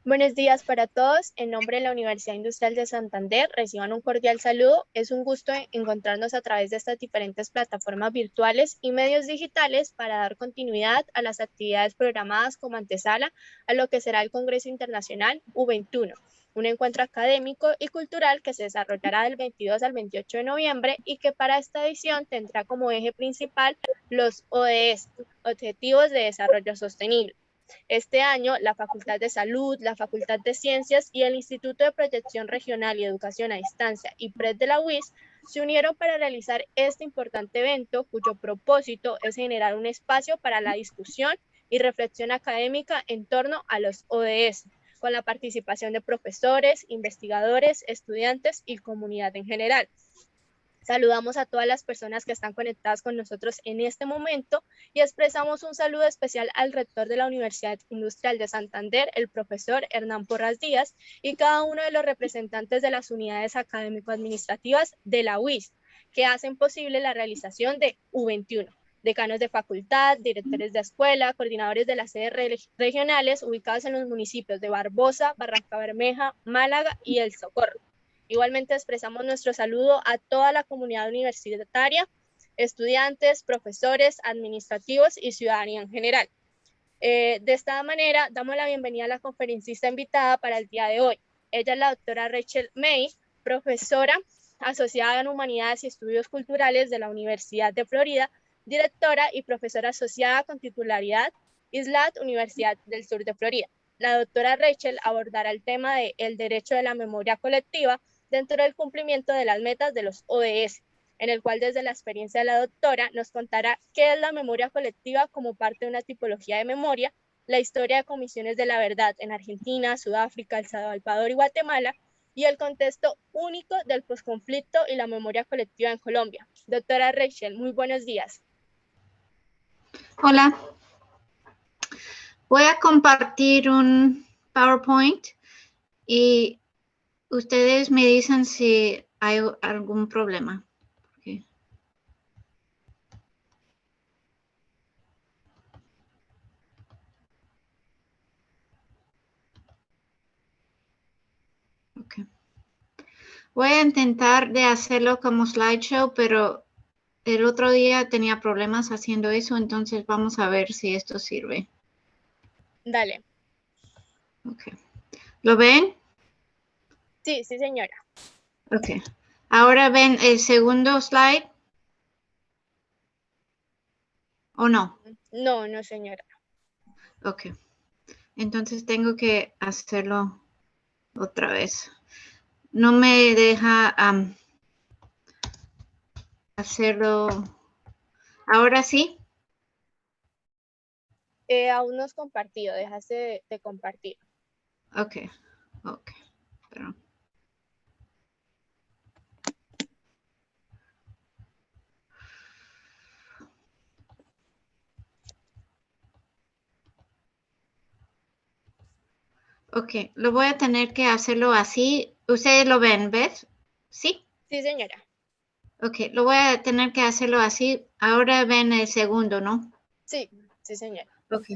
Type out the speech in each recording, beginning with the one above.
Buenos días para todos. En nombre de la Universidad Industrial de Santander, reciban un cordial saludo. Es un gusto encontrarnos a través de estas diferentes plataformas virtuales y medios digitales para dar continuidad a las actividades programadas como antesala a lo que será el Congreso Internacional U21, un encuentro académico y cultural que se desarrollará del 22 al 28 de noviembre y que para esta edición tendrá como eje principal los ODS, Objetivos de Desarrollo Sostenible. Este año, la Facultad de Salud, la Facultad de Ciencias y el Instituto de Proyección Regional y Educación a Distancia y PRED de la UIS se unieron para realizar este importante evento, cuyo propósito es generar un espacio para la discusión y reflexión académica en torno a los ODS, con la participación de profesores, investigadores, estudiantes y comunidad en general. Saludamos a todas las personas que están conectadas con nosotros en este momento y expresamos un saludo especial al rector de la Universidad Industrial de Santander, el profesor Hernán Porras Díaz, y cada uno de los representantes de las unidades académico-administrativas de la UIS, que hacen posible la realización de U21. Decanos de facultad, directores de escuela, coordinadores de las sedes regionales ubicados en los municipios de Barbosa, Barranca Bermeja, Málaga y El Socorro. Igualmente expresamos nuestro saludo a toda la comunidad universitaria, estudiantes, profesores, administrativos y ciudadanía en general. De esta manera, damos la bienvenida a la conferencista invitada para el día de hoy. Ella es la doctora Rachel May, profesora asociada en Humanidades y Estudios Culturales de la Universidad de Florida, directora y profesora asociada con titularidad ISLAT Universidad del Sur de Florida. La doctora Rachel abordará el tema de el derecho de la memoria colectiva dentro del cumplimiento de las metas de los ODS, en el cual desde la experiencia de la doctora nos contará qué es la memoria colectiva como parte de una tipología de memoria, la historia de comisiones de la verdad en Argentina, Sudáfrica, El Salvador y Guatemala, y el contexto único del posconflicto y la memoria colectiva en Colombia. Doctora Rachel, muy buenos días. Hola. Voy a compartir un PowerPoint y ustedes me dicen si hay algún problema. Okay. Voy a intentar de hacerlo como slideshow, pero el otro día tenía problemas haciendo eso, entonces vamos a ver si esto sirve. Dale. Okay. ¿Lo ven? Sí, sí, señora. Ok. Ahora ven el segundo slide. ¿O no? No, no, señora. Ok. Entonces tengo que hacerlo otra vez. No me deja hacerlo. ¿Ahora sí? Aún no has compartido, dejaste de compartir. Ok, ok. Perdón. Ok, lo voy a tener que hacerlo así. Ustedes lo ven, ¿ves? ¿Sí? Sí, señora. Ok, lo voy a tener que hacerlo así. Ahora ven el segundo, ¿no? Sí, sí, señora. Ok.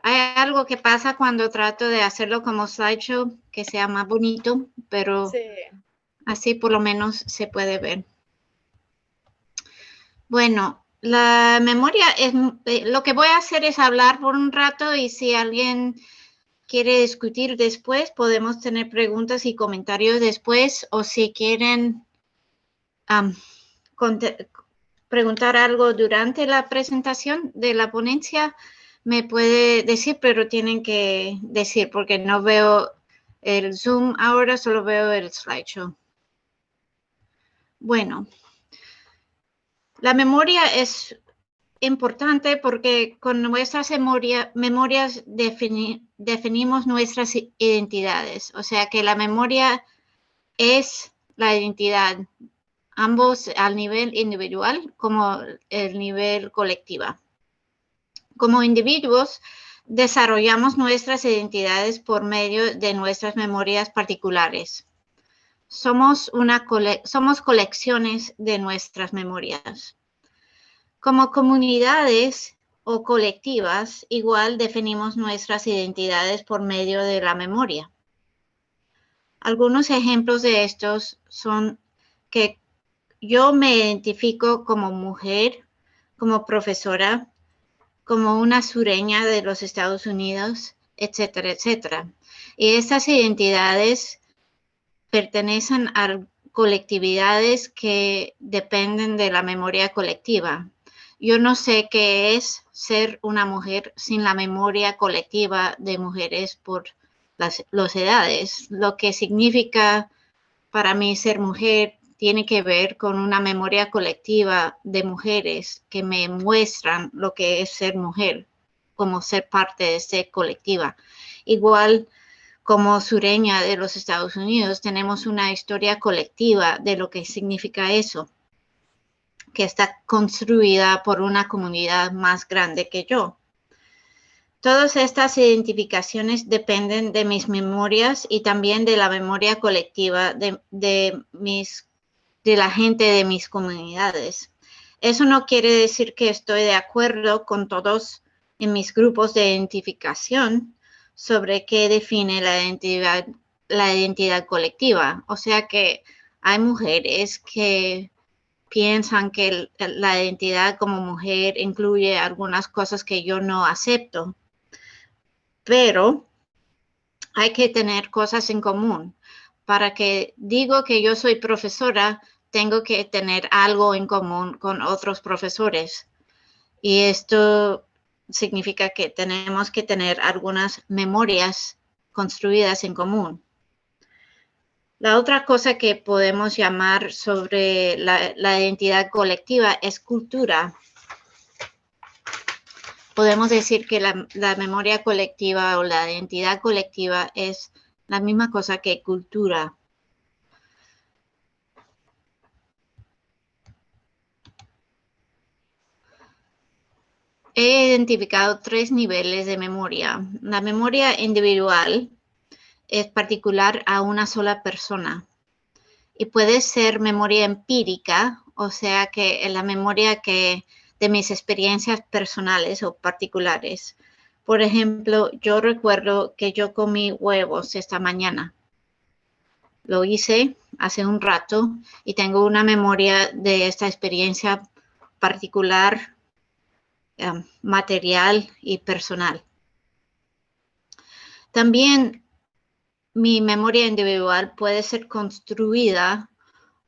Hay algo que pasa cuando trato de hacerlo como slideshow, que sea más bonito, pero Sí. así por lo menos se puede ver. Bueno, la memoria es, lo que voy a hacer es hablar por un rato y si alguien quiere discutir después, podemos tener preguntas y comentarios después o si quieren preguntar algo durante la presentación de la ponencia, me puede decir, pero tienen que decir porque no veo el Zoom ahora, solo veo el slideshow. Bueno, la memoria es importante porque con nuestras memorias definimos nuestras identidades. O sea que la memoria es la identidad, ambos al nivel individual como el nivel colectiva. Como individuos, desarrollamos nuestras identidades por medio de nuestras memorias particulares. Somos colecciones de nuestras memorias. Como comunidades o colectivas, igual definimos nuestras identidades por medio de la memoria. Algunos ejemplos de estos son que yo me identifico como mujer, como profesora, como una sureña de los Estados Unidos, etcétera, etcétera. Y estas identidades pertenecen a colectividades que dependen de la memoria colectiva. Yo no sé qué es ser una mujer sin la memoria colectiva de mujeres por las edades. Lo que significa para mí ser mujer tiene que ver con una memoria colectiva de mujeres que me muestran lo que es ser mujer, como ser parte de esta colectiva. Igual como sureña de los Estados Unidos, tenemos una historia colectiva de lo que significa eso, que está construida por una comunidad más grande que yo. Todas estas identificaciones dependen de mis memorias y también de la memoria colectiva de la gente de mis comunidades. Eso no quiere decir que estoy de acuerdo con todos en mis grupos de identificación sobre qué define la identidad colectiva. O sea que hay mujeres que piensan que la identidad como mujer incluye algunas cosas que yo no acepto, pero hay que tener cosas en común. Para que digo que yo soy profesora, tengo que tener algo en común con otros profesores. Y esto significa que tenemos que tener algunas memorias construidas en común. La otra cosa que podemos llamar sobre la identidad colectiva es cultura. Podemos decir que la memoria colectiva o la identidad colectiva es la misma cosa que cultura. He identificado 3 niveles de memoria. La memoria individual es particular a una sola persona y puede ser memoria empírica, o sea que la memoria de mis experiencias personales o particulares. Por ejemplo, yo recuerdo que yo comí huevos esta mañana. Lo hice hace un rato y tengo una memoria de esta experiencia particular, material y personal. También mi memoria individual puede ser construida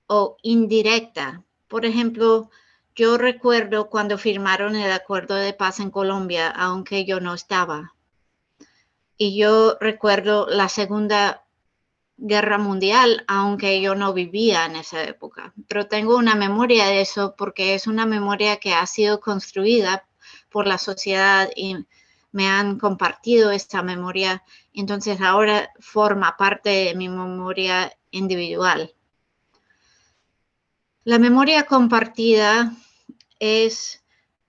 o indirecta. Por ejemplo, yo recuerdo cuando firmaron el acuerdo de paz en Colombia, aunque yo no estaba. Y yo recuerdo la Segunda Guerra Mundial, aunque yo no vivía en esa época. Pero tengo una memoria de eso porque es una memoria que ha sido construida por la sociedad y me han compartido esta memoria. Entonces ahora forma parte de mi memoria individual. La memoria compartida es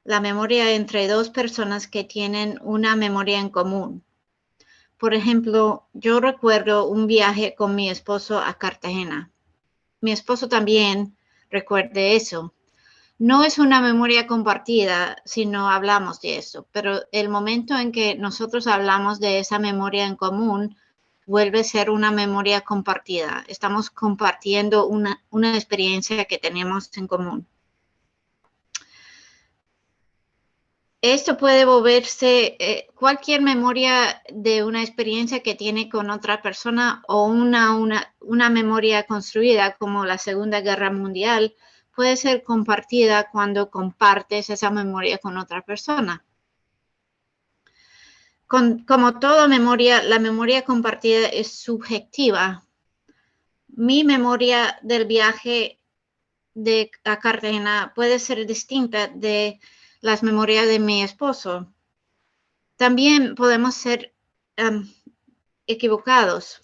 la memoria entre dos personas que tienen una memoria en común. Por ejemplo, yo recuerdo un viaje con mi esposo a Cartagena. Mi esposo también recuerde eso. No es una memoria compartida si no hablamos de eso, pero el momento en que nosotros hablamos de esa memoria en común vuelve a ser una memoria compartida. Estamos compartiendo una experiencia que tenemos en común. Esto puede volverse cualquier memoria de una experiencia que tiene con otra persona o una memoria construida como la Segunda Guerra Mundial puede ser compartida cuando compartes esa memoria con otra persona. Como toda memoria, la memoria compartida es subjetiva. Mi memoria del viaje a Cartagena puede ser distinta de las memorias de mi esposo. También podemos ser equivocados.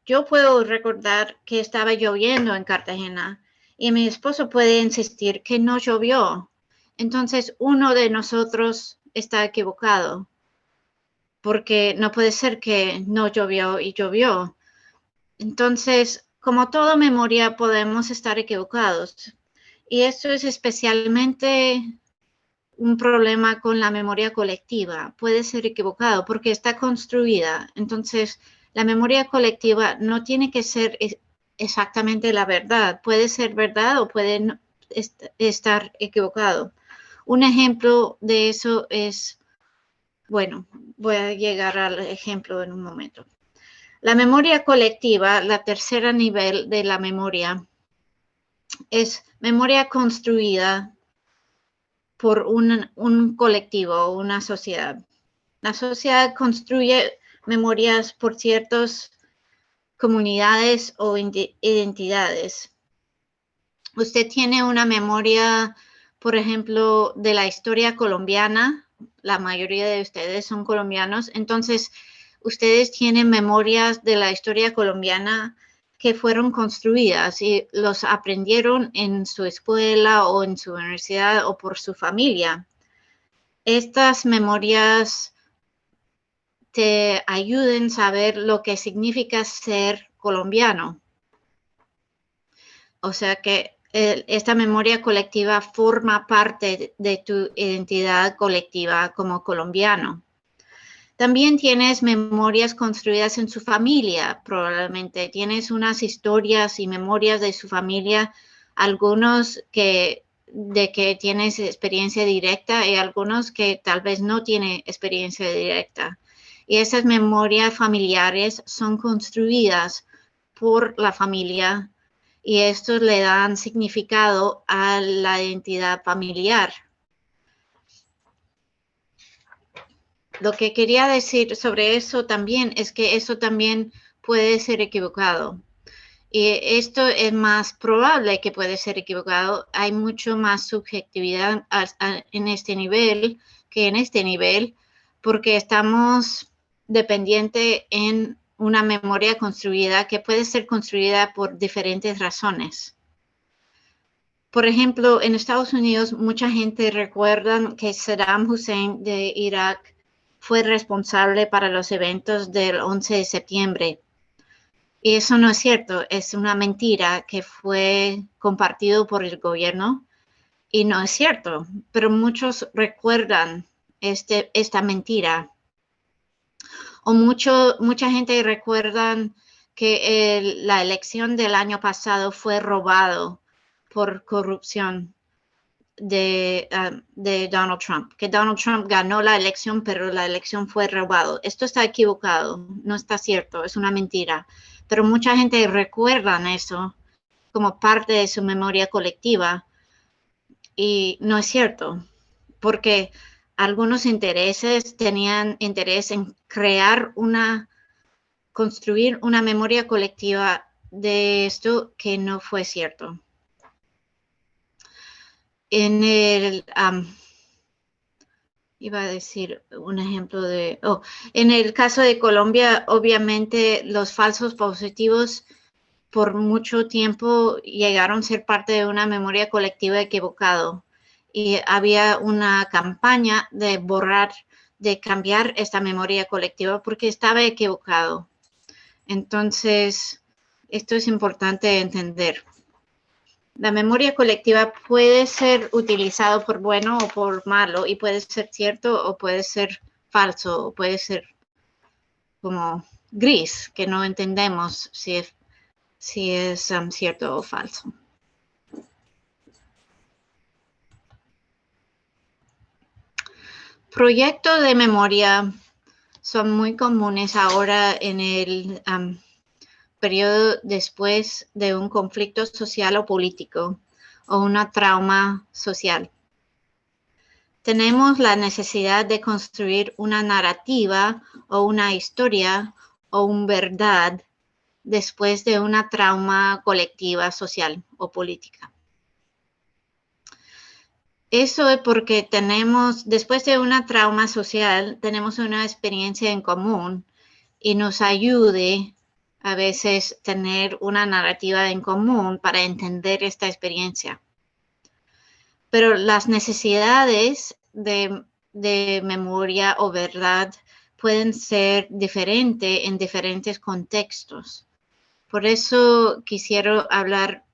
Yo puedo recordar que estaba lloviendo en Cartagena y mi esposo puede insistir que no llovió. Entonces, uno de nosotros está equivocado porque no puede ser que no llovió y llovió. Entonces, como toda memoria, podemos estar equivocados. Y esto es especialmente un problema con la memoria colectiva. Puede ser equivocado porque está construida. Entonces, La memoria colectiva no tiene que ser exactamente la verdad. Puede ser verdad o puede estar equivocado. Un ejemplo de eso es, bueno, voy a llegar al ejemplo en un momento. La memoria colectiva, la tercera nivel de la memoria, es memoria construida por un colectivo, una sociedad. La sociedad construye memorias por ciertas comunidades o identidades. Usted tiene una memoria, por ejemplo, de la historia colombiana. La mayoría de ustedes son colombianos. Entonces, ustedes tienen memorias de la historia colombiana que fueron construidas y los aprendieron en su escuela o en su universidad o por su familia. Estas memorias te ayuden a saber lo que significa ser colombiano. O sea que esta memoria colectiva forma parte de tu identidad colectiva como colombiano. También tienes memorias construidas en su familia, probablemente. Tienes unas historias y memorias de su familia, algunos de que tienes experiencia directa y algunos que tal vez no tienen experiencia directa. Y esas memorias familiares son construidas por la familia y estos le dan significado a la identidad familiar. Lo que quería decir sobre eso también es que eso también puede ser equivocado. Y esto es más probable que puede ser equivocado. Hay mucho más subjetividad en este nivel que en este nivel, porque estamos dependientes en una memoria construida que puede ser construida por diferentes razones. Por ejemplo, en Estados Unidos, mucha gente recuerda que Saddam Hussein de Irak fue responsable para los eventos del 11 de septiembre. Y eso no es cierto, es una mentira que fue compartido por el gobierno y no es cierto, pero muchos recuerdan esta mentira. O mucha gente recuerda que la elección del año pasado fue robado por corrupción de Donald Trump, que Donald Trump ganó la elección, pero la elección fue robado. Esto está equivocado, no está cierto, es una mentira. Pero mucha gente recuerda eso como parte de su memoria colectiva y no es cierto, porque algunos intereses tenían interés en construir una memoria colectiva de esto que no fue cierto. Iba a decir un ejemplo en el caso de Colombia, obviamente los falsos positivos por mucho tiempo llegaron a ser parte de una memoria colectiva equivocado y había una campaña de cambiar esta memoria colectiva porque estaba equivocado. Entonces, esto es importante entender. La memoria colectiva puede ser utilizado por bueno o por malo y puede ser cierto o puede ser falso o puede ser como gris, que no entendemos si es cierto o falso. Proyectos de memoria son muy comunes ahora en el periodo después de un conflicto social o político o una trauma social. Tenemos la necesidad de construir una narrativa o una historia o una verdad después de una trauma colectiva, social o política. Eso es porque después de una trauma social, tenemos una experiencia en común y nos ayude a veces tener una narrativa en común para entender esta experiencia. Pero las necesidades de memoria o verdad pueden ser diferentes en diferentes contextos. Por eso quisiera hablar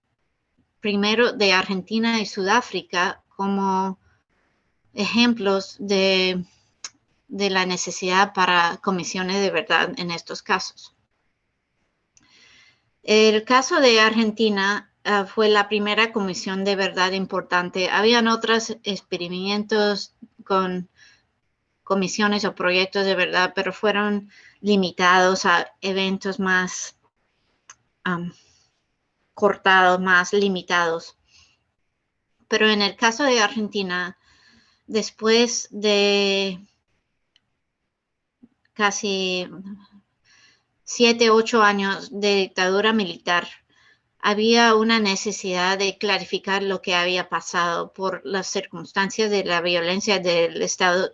primero de Argentina y Sudáfrica como ejemplos de la necesidad para comisiones de verdad en estos casos. El caso de Argentina fue la primera comisión de verdad importante. Habían otros experimentos con comisiones o proyectos de verdad, pero fueron limitados a eventos más cortados, más limitados. Pero en el caso de Argentina, después de casi 7, 8 años de dictadura militar, había una necesidad de clarificar lo que había pasado por las circunstancias de la violencia del Estado,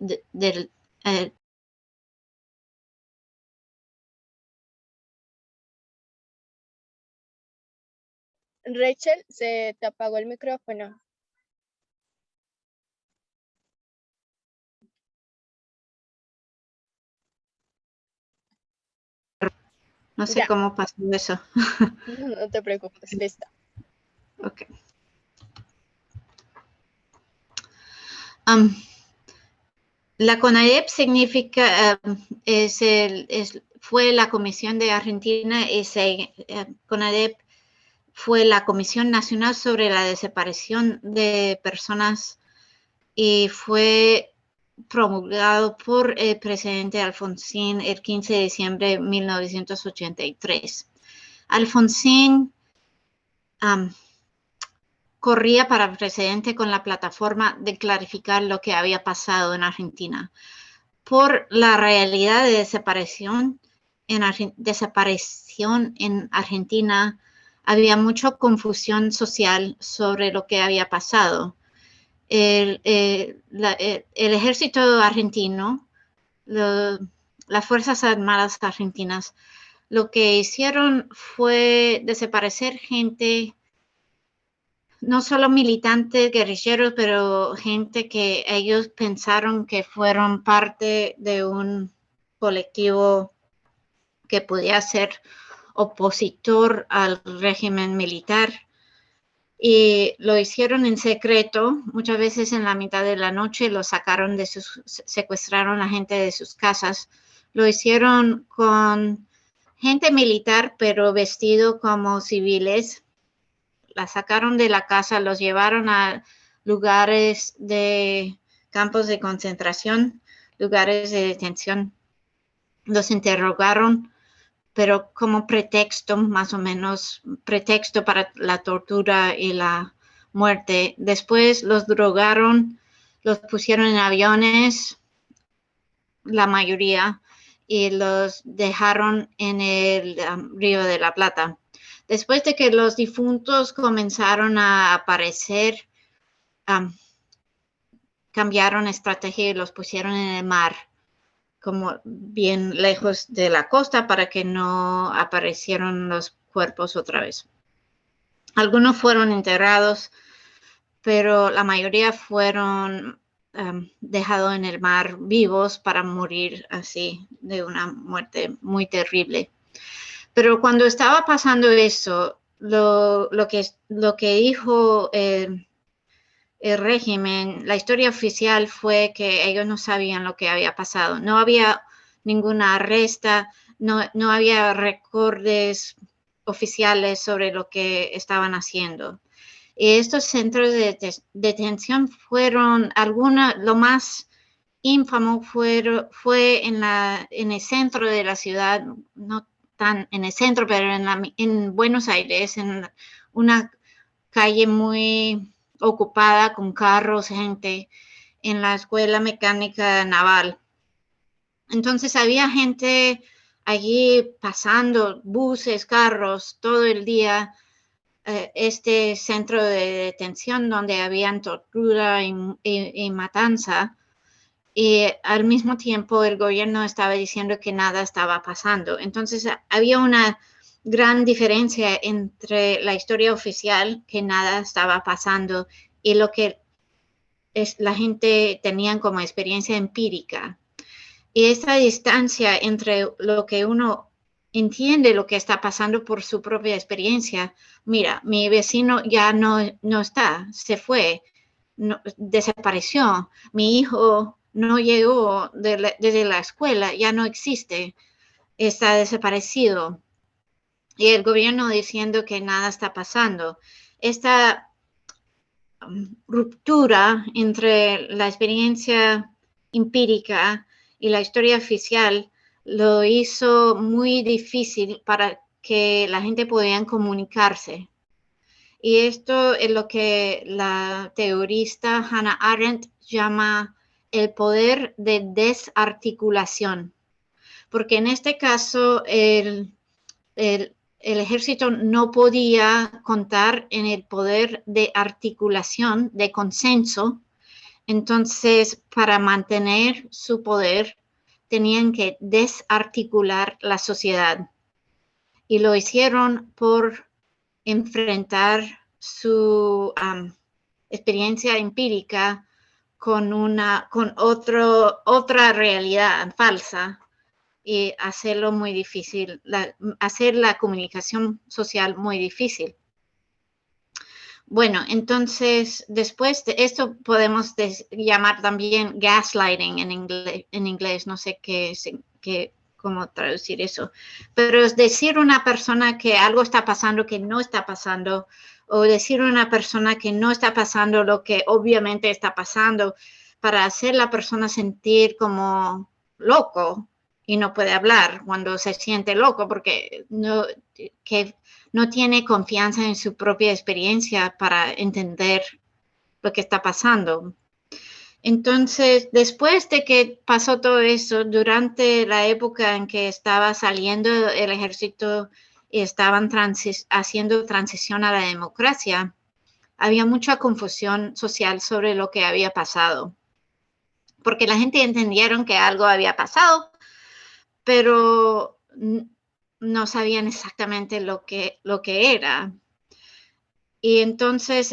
Rachel, se te apagó el micrófono. No sé Ya. cómo pasó eso. No te preocupes, listo. Ok. La CONADEP significa, fue la Comisión de Argentina, CONADEP fue la Comisión Nacional sobre la Desaparición de Personas y fue promulgado por el presidente Alfonsín el 15 de diciembre de 1983. Alfonsín corría para presidente con la plataforma de clarificar lo que había pasado en Argentina. Por la realidad de desaparición en Argentina, había mucha confusión social sobre lo que había pasado. El ejército argentino, las Fuerzas Armadas argentinas, lo que hicieron fue desaparecer gente, no solo militantes guerrilleros, pero gente que ellos pensaron que fueron parte de un colectivo que podía ser opositor al régimen militar. Y lo hicieron en secreto, muchas veces en la mitad de la noche lo sacaron secuestraron a gente de sus casas. Lo hicieron con gente militar, pero vestido como civiles. La sacaron de la casa, los llevaron a lugares de campos de concentración, lugares de detención. Los interrogaron, pero como pretexto, más o menos, pretexto para la tortura y la muerte. Después los drogaron, los pusieron en aviones, la mayoría, y los dejaron en el Río de la Plata. Después de que los difuntos comenzaron a aparecer, cambiaron estrategia y los pusieron en el mar, como bien lejos de la costa para que no aparecieran los cuerpos otra vez. Algunos fueron enterrados, pero la mayoría fueron dejados en el mar vivos para morir así de una muerte muy terrible. Pero cuando estaba pasando eso, lo que dijo el régimen, la historia oficial fue que ellos no sabían lo que había pasado. No había ninguna arresta, no había recortes oficiales sobre lo que estaban haciendo. Y estos centros de detención fueron lo más ínfamo fue en el centro de la ciudad, no tan en el centro, pero en Buenos Aires, en una calle muy ocupada con carros, gente, en la Escuela Mecánica Naval. Entonces había gente allí pasando, buses, carros, todo el día, este centro de detención donde habían tortura y matanza. Y al mismo tiempo el gobierno estaba diciendo que nada estaba pasando. Entonces había una gran diferencia entre la historia oficial, que nada estaba pasando, y lo que la gente tenía como experiencia empírica. Y esta distancia entre lo que uno entiende lo que está pasando por su propia experiencia. Mira, mi vecino ya no está, se fue, desapareció. Mi hijo no llegó desde la escuela, ya no existe, está desaparecido. y el gobierno diciendo que nada está pasando. Esta ruptura entre la experiencia empírica y la historia oficial lo hizo muy difícil para que la gente pudiera comunicarse. Y esto es lo que la teorista Hannah Arendt llama el poder de desarticulación. Porque en este caso el ejército no podía contar en el poder de articulación, de consenso. Entonces, para mantener su poder, tenían que desarticular la sociedad. Y lo hicieron por enfrentar su experiencia empírica con otra realidad falsa y hacerlo muy difícil, hacer la comunicación social muy difícil. Bueno, entonces, después de esto podemos llamar también gaslighting en inglés, no sé cómo traducir eso, pero es decir a una persona que algo está pasando que no está pasando, o decir a una persona que no está pasando lo que obviamente está pasando, para hacer a la persona sentir como loco y no puede hablar cuando se siente loco porque no tiene confianza en su propia experiencia para entender lo que está pasando. Entonces, después de que pasó todo eso, durante la época en que estaba saliendo el ejército y estaban haciendo transición a la democracia, había mucha confusión social sobre lo que había pasado, porque la gente entendieron que algo había pasado, pero no sabían exactamente lo que era. Y entonces,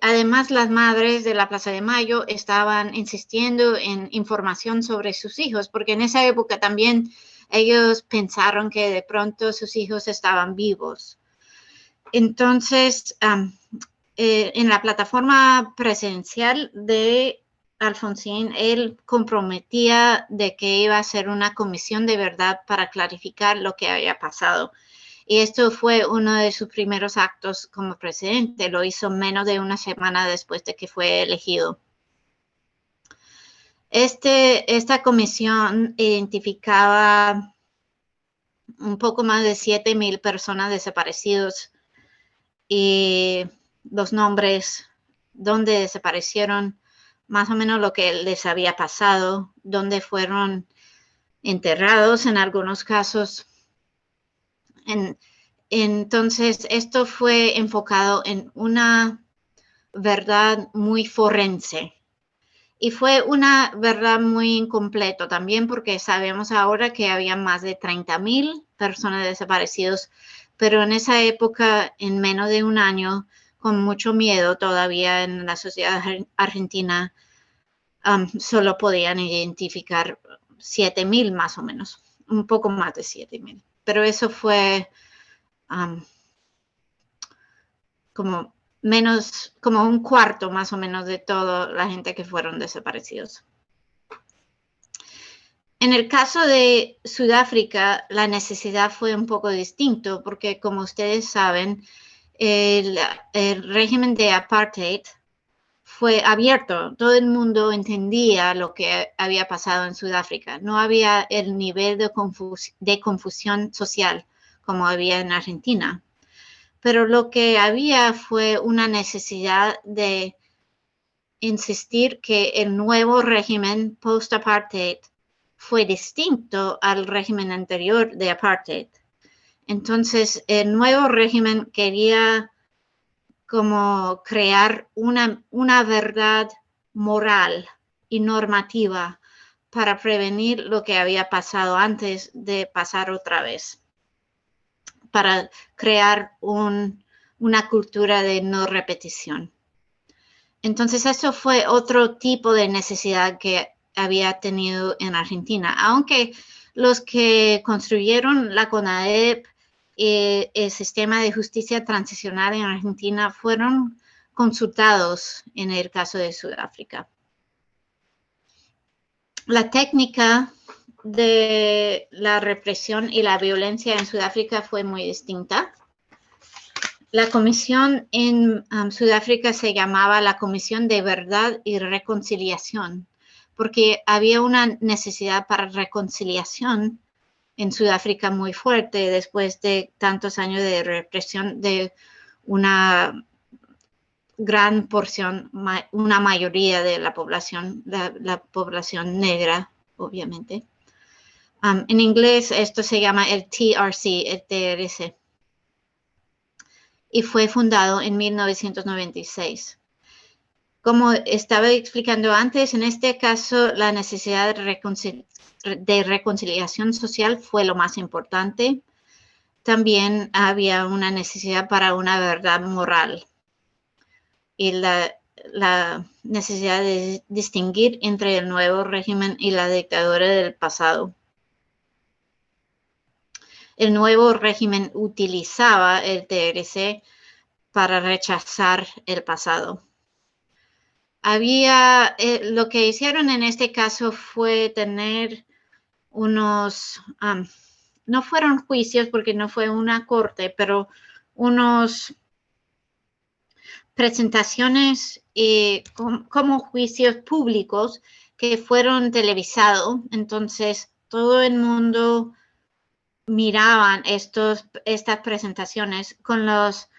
además las madres de la Plaza de Mayo estaban insistiendo en información sobre sus hijos, porque en esa época también ellos pensaron que de pronto sus hijos estaban vivos. Entonces, en la plataforma presidencial de Alfonsín, él comprometía de que iba a hacer una comisión de verdad para clarificar lo que había pasado. Y esto fue uno de sus primeros actos como presidente. Lo hizo menos de una semana después de que fue elegido. Esta comisión identificaba un poco más de 7,000 personas desaparecidos y los nombres, dónde desaparecieron, más o menos lo que les había pasado, dónde fueron enterrados en algunos casos. Entonces, esto fue enfocado en una verdad muy forense y fue una verdad muy incompleta también porque sabemos ahora que había más de 30,000 personas desaparecidas, pero en esa época, en menos de un año, con mucho miedo todavía en la sociedad argentina, solo podían identificar 7,000 más o menos, un poco más de 7,000, pero eso fue como un cuarto más o menos de toda la gente que fueron desaparecidos. En el caso de Sudáfrica, la necesidad fue un poco distinto porque, como ustedes saben, el régimen de apartheid fue abierto. Todo el mundo entendía lo que había pasado en Sudáfrica. No había el nivel de confusión social como había en Argentina. Pero lo que había fue una necesidad de insistir que el nuevo régimen post-apartheid fue distinto al régimen anterior de apartheid. Entonces, el nuevo régimen quería como crear una verdad moral y normativa para prevenir lo que había pasado antes de pasar otra vez, para crear una cultura de no repetición. Entonces, eso fue otro tipo de necesidad que había tenido en Argentina, aunque los que construyeron la CONADEP, el sistema de justicia transicional en Argentina, fueron consultados en el caso de Sudáfrica. La técnica de la represión y la violencia en Sudáfrica fue muy distinta. La comisión en Sudáfrica se llamaba la Comisión de Verdad y Reconciliación, porque había una necesidad para reconciliación en Sudáfrica muy fuerte después de tantos años de represión de una gran porción, una mayoría de la población, la población negra, obviamente. En inglés esto se llama el TRC, el TRC, y fue fundado en 1996. Como estaba explicando antes, en este caso la necesidad de reconciliación social fue lo más importante. También había una necesidad para una verdad moral y la necesidad de distinguir entre el nuevo régimen y la dictadura del pasado. El nuevo régimen utilizaba el TRC para rechazar el pasado. Lo que hicieron en este caso fue tener unos, no fueron juicios porque no fue una corte, pero unos presentaciones como juicios públicos que fueron televisados. Entonces todo el mundo miraban estas presentaciones con las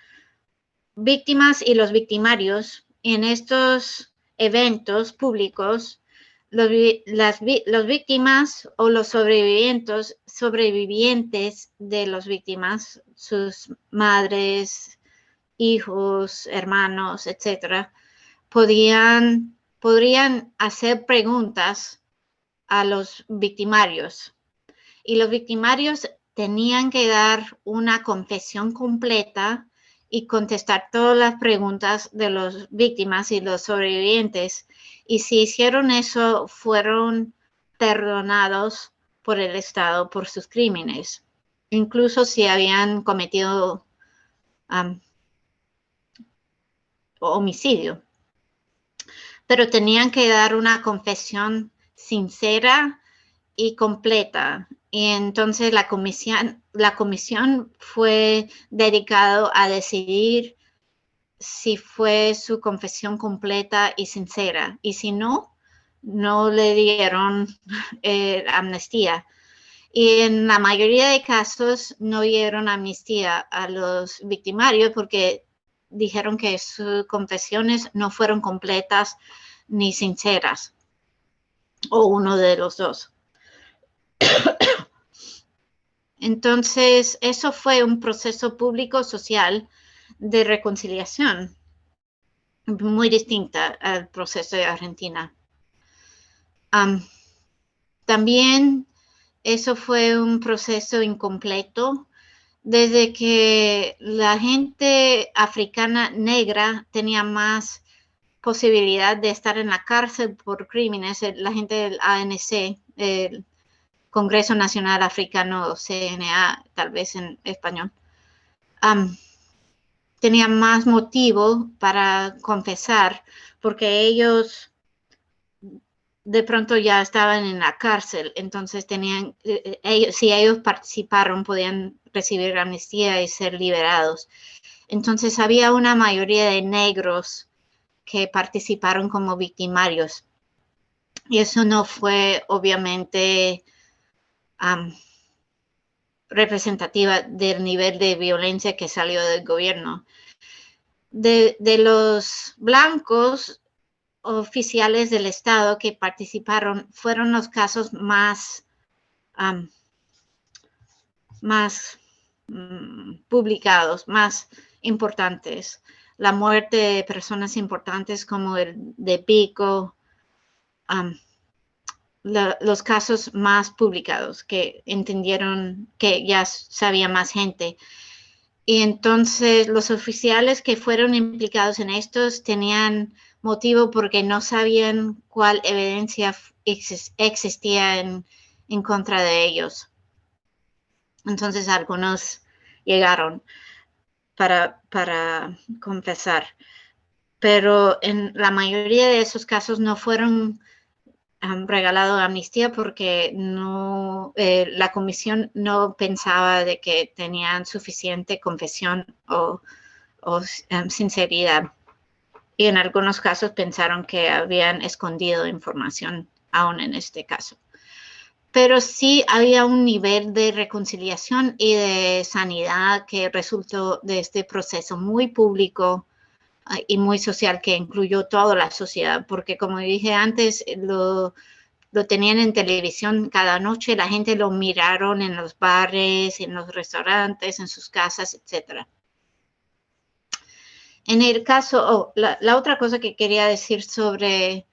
víctimas y los victimarios. En estos eventos públicos, los víctimas o los sobrevivientes de las víctimas, sus madres, hijos, hermanos, etcétera, podrían hacer preguntas a los victimarios. Y los victimarios tenían que dar una confesión completa y contestar todas las preguntas de las víctimas y los sobrevivientes. Y si hicieron eso, fueron perdonados por el Estado por sus crímenes, incluso si habían cometido homicidio. Pero tenían que dar una confesión sincera y completa. Y entonces la comisión fue dedicada a decidir si fue su confesión completa y sincera. Y si no, no le dieron amnistía. Y en la mayoría de casos no dieron amnistía a los victimarios porque dijeron que sus confesiones no fueron completas ni sinceras, o uno de los dos. Entonces, eso fue un proceso público social de reconciliación muy distinta al proceso de Argentina. También eso fue un proceso incompleto desde que la gente africana negra tenía más posibilidad de estar en la cárcel por crímenes. La gente del ANC, el Congreso Nacional Africano, CNA, tal vez en español, tenía más motivo para confesar porque ellos de pronto ya estaban en la cárcel, entonces si ellos participaron, podían recibir amnistía y ser liberados. Entonces había una mayoría de negros que participaron como victimarios. Y eso no fue obviamente representativa del nivel de violencia que salió del gobierno. De los blancos oficiales del Estado que participaron fueron los casos más publicados, más importantes. La muerte de personas importantes como el de Pico, los casos más publicados que entendieron que ya sabía más gente. Y entonces los oficiales que fueron implicados en estos tenían motivo porque no sabían cuál evidencia existía en contra de ellos. Entonces algunos llegaron para confesar. Pero en la mayoría de esos casos no fueron regalado amnistía porque la comisión no pensaba de que tenían suficiente confesión o sinceridad. Y en algunos casos pensaron que habían escondido información aún en este caso. Pero sí había un nivel de reconciliación y de sanidad que resultó de este proceso muy público y muy social que incluyó toda la sociedad, porque como dije antes, lo tenían en televisión cada noche, la gente lo miraron en los bares, en los restaurantes, en sus casas, etc. En el caso, la otra cosa que quería decir sobre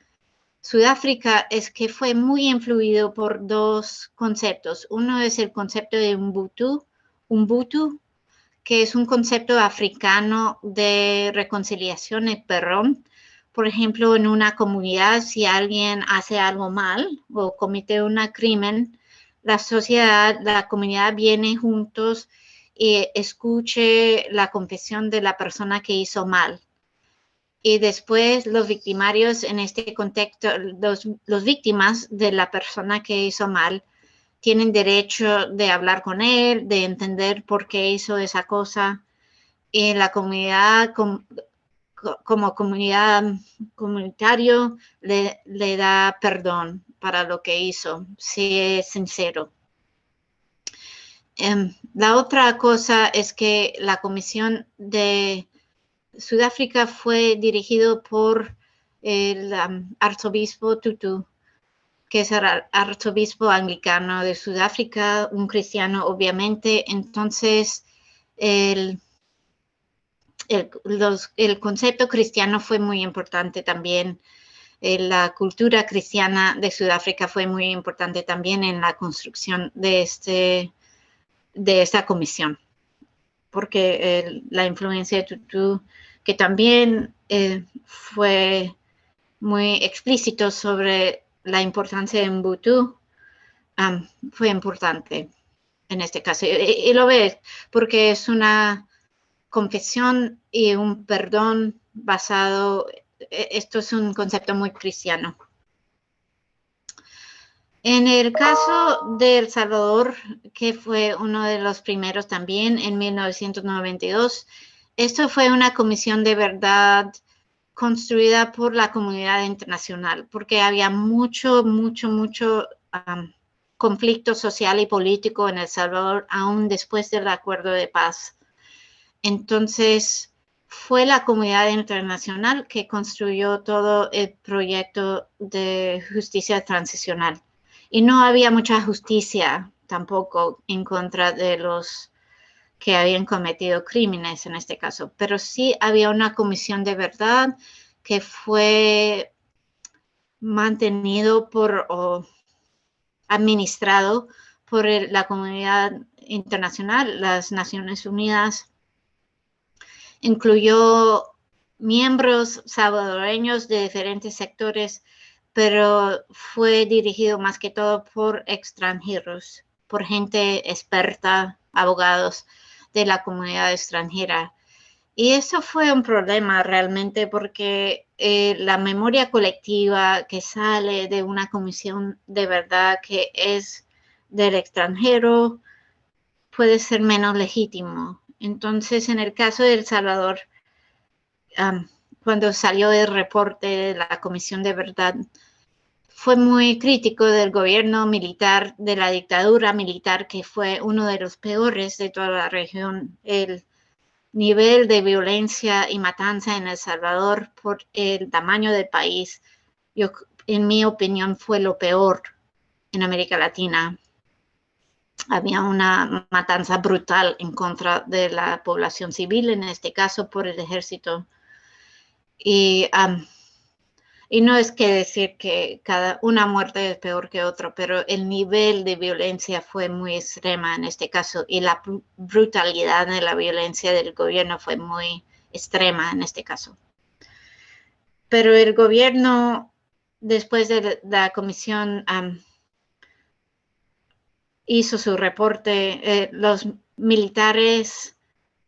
Sudáfrica es que fue muy influido por dos conceptos. Uno es el concepto de Ubuntu, que es un concepto africano de reconciliación y perdón. Por ejemplo, en una comunidad, si alguien hace algo mal o comete un crimen, la sociedad, la comunidad viene juntos y escuche la confesión de la persona que hizo mal. Y después los victimarios en este contexto, los víctimas de la persona que hizo mal, tienen derecho de hablar con él, de entender por qué hizo esa cosa. Y la comunidad, como comunidad comunitario, le da perdón para lo que hizo, si es sincero. La otra cosa es que la Comisión de Sudáfrica fue dirigido por el arzobispo Tutu, que es el arzobispo anglicano de Sudáfrica, un cristiano obviamente. Entonces, el concepto cristiano fue muy importante también. La cultura cristiana de Sudáfrica fue muy importante también en la construcción de esta comisión, porque la influencia de Tutu, que también fue muy explícito sobre la importancia de Ubuntu, fue importante en este caso. Y lo ves, porque es una confesión y un perdón basado, esto es un concepto muy cristiano. En el caso de El Salvador, que fue uno de los primeros también en 1992, esto fue una comisión de verdad construida por la comunidad internacional, porque había mucho conflicto social y político en El Salvador, aún después del acuerdo de paz. Entonces, fue la comunidad internacional que construyó todo el proyecto de justicia transicional. Y no había mucha justicia tampoco en contra de los que habían cometido crímenes en este caso, pero sí había una comisión de verdad que fue mantenido o administrado por la comunidad internacional, las Naciones Unidas. Incluyó miembros salvadoreños de diferentes sectores, pero fue dirigido más que todo por extranjeros, por gente experta, abogados de la comunidad extranjera. Y eso fue un problema realmente porque la memoria colectiva que sale de una comisión de verdad que es del extranjero puede ser menos legítimo. Entonces, en el caso de El Salvador, cuando salió el reporte de la Comisión de Verdad, fue muy crítico del gobierno militar, de la dictadura militar, que fue uno de los peores de toda la región. El nivel de violencia y matanza en El Salvador por el tamaño del país, en mi opinión, fue lo peor en América Latina. Había una matanza brutal en contra de la población civil, en este caso por el ejército. Y no es que decir que una muerte es peor que otra, pero el nivel de violencia fue muy extrema en este caso y la brutalidad de la violencia del gobierno fue muy extrema en este caso. Pero el gobierno, después de la comisión, hizo su reporte. Los militares,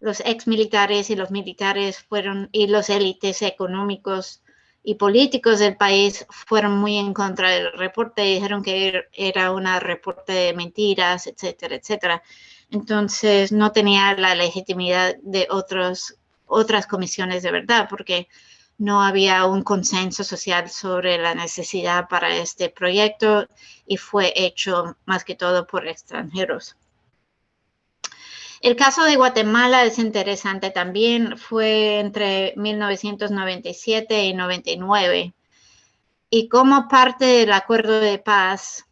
los exmilitares y los militares fueron, y los élites económicos y políticos del país fueron muy en contra del reporte, dijeron que era un reporte de mentiras, etcétera, etcétera. Entonces no tenía la legitimidad de otras comisiones de verdad, porque no había un consenso social sobre la necesidad para este proyecto y fue hecho más que todo por extranjeros. El caso de Guatemala es interesante también, fue entre 1997 y 99. Y como parte del acuerdo de paz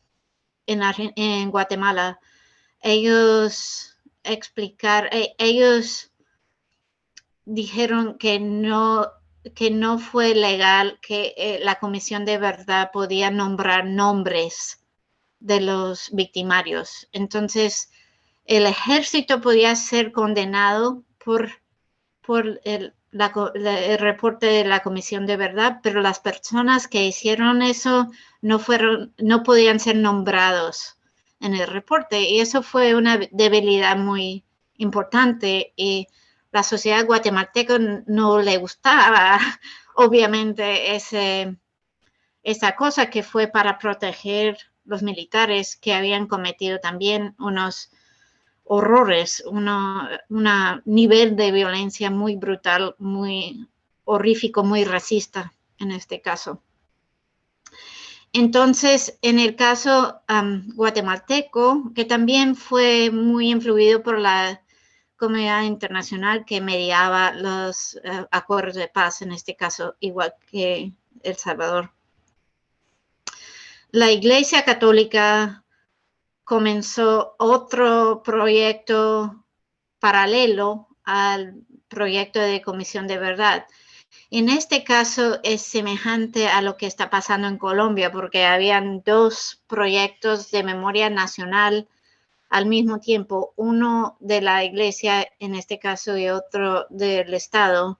en Guatemala, ellos dijeron que no fue legal que la Comisión de Verdad podía nombrar nombres de los victimarios. Entonces, el ejército podía ser condenado por el reporte de la Comisión de Verdad, pero las personas que hicieron eso no podían ser nombrados en el reporte, y eso fue una debilidad muy importante, y la sociedad guatemalteca no le gustaba, obviamente, esa cosa que fue para proteger los militares que habían cometido también unos horrores, un nivel de violencia muy brutal, muy horrífico, muy racista en este caso. Entonces, en el caso guatemalteco, que también fue muy influido por la comunidad internacional que mediaba los acuerdos de paz, en este caso, igual que El Salvador. La Iglesia Católica comenzó otro proyecto paralelo al proyecto de Comisión de Verdad. En este caso es semejante a lo que está pasando en Colombia, porque habían dos proyectos de memoria nacional al mismo tiempo, uno de la Iglesia en este caso y otro del Estado.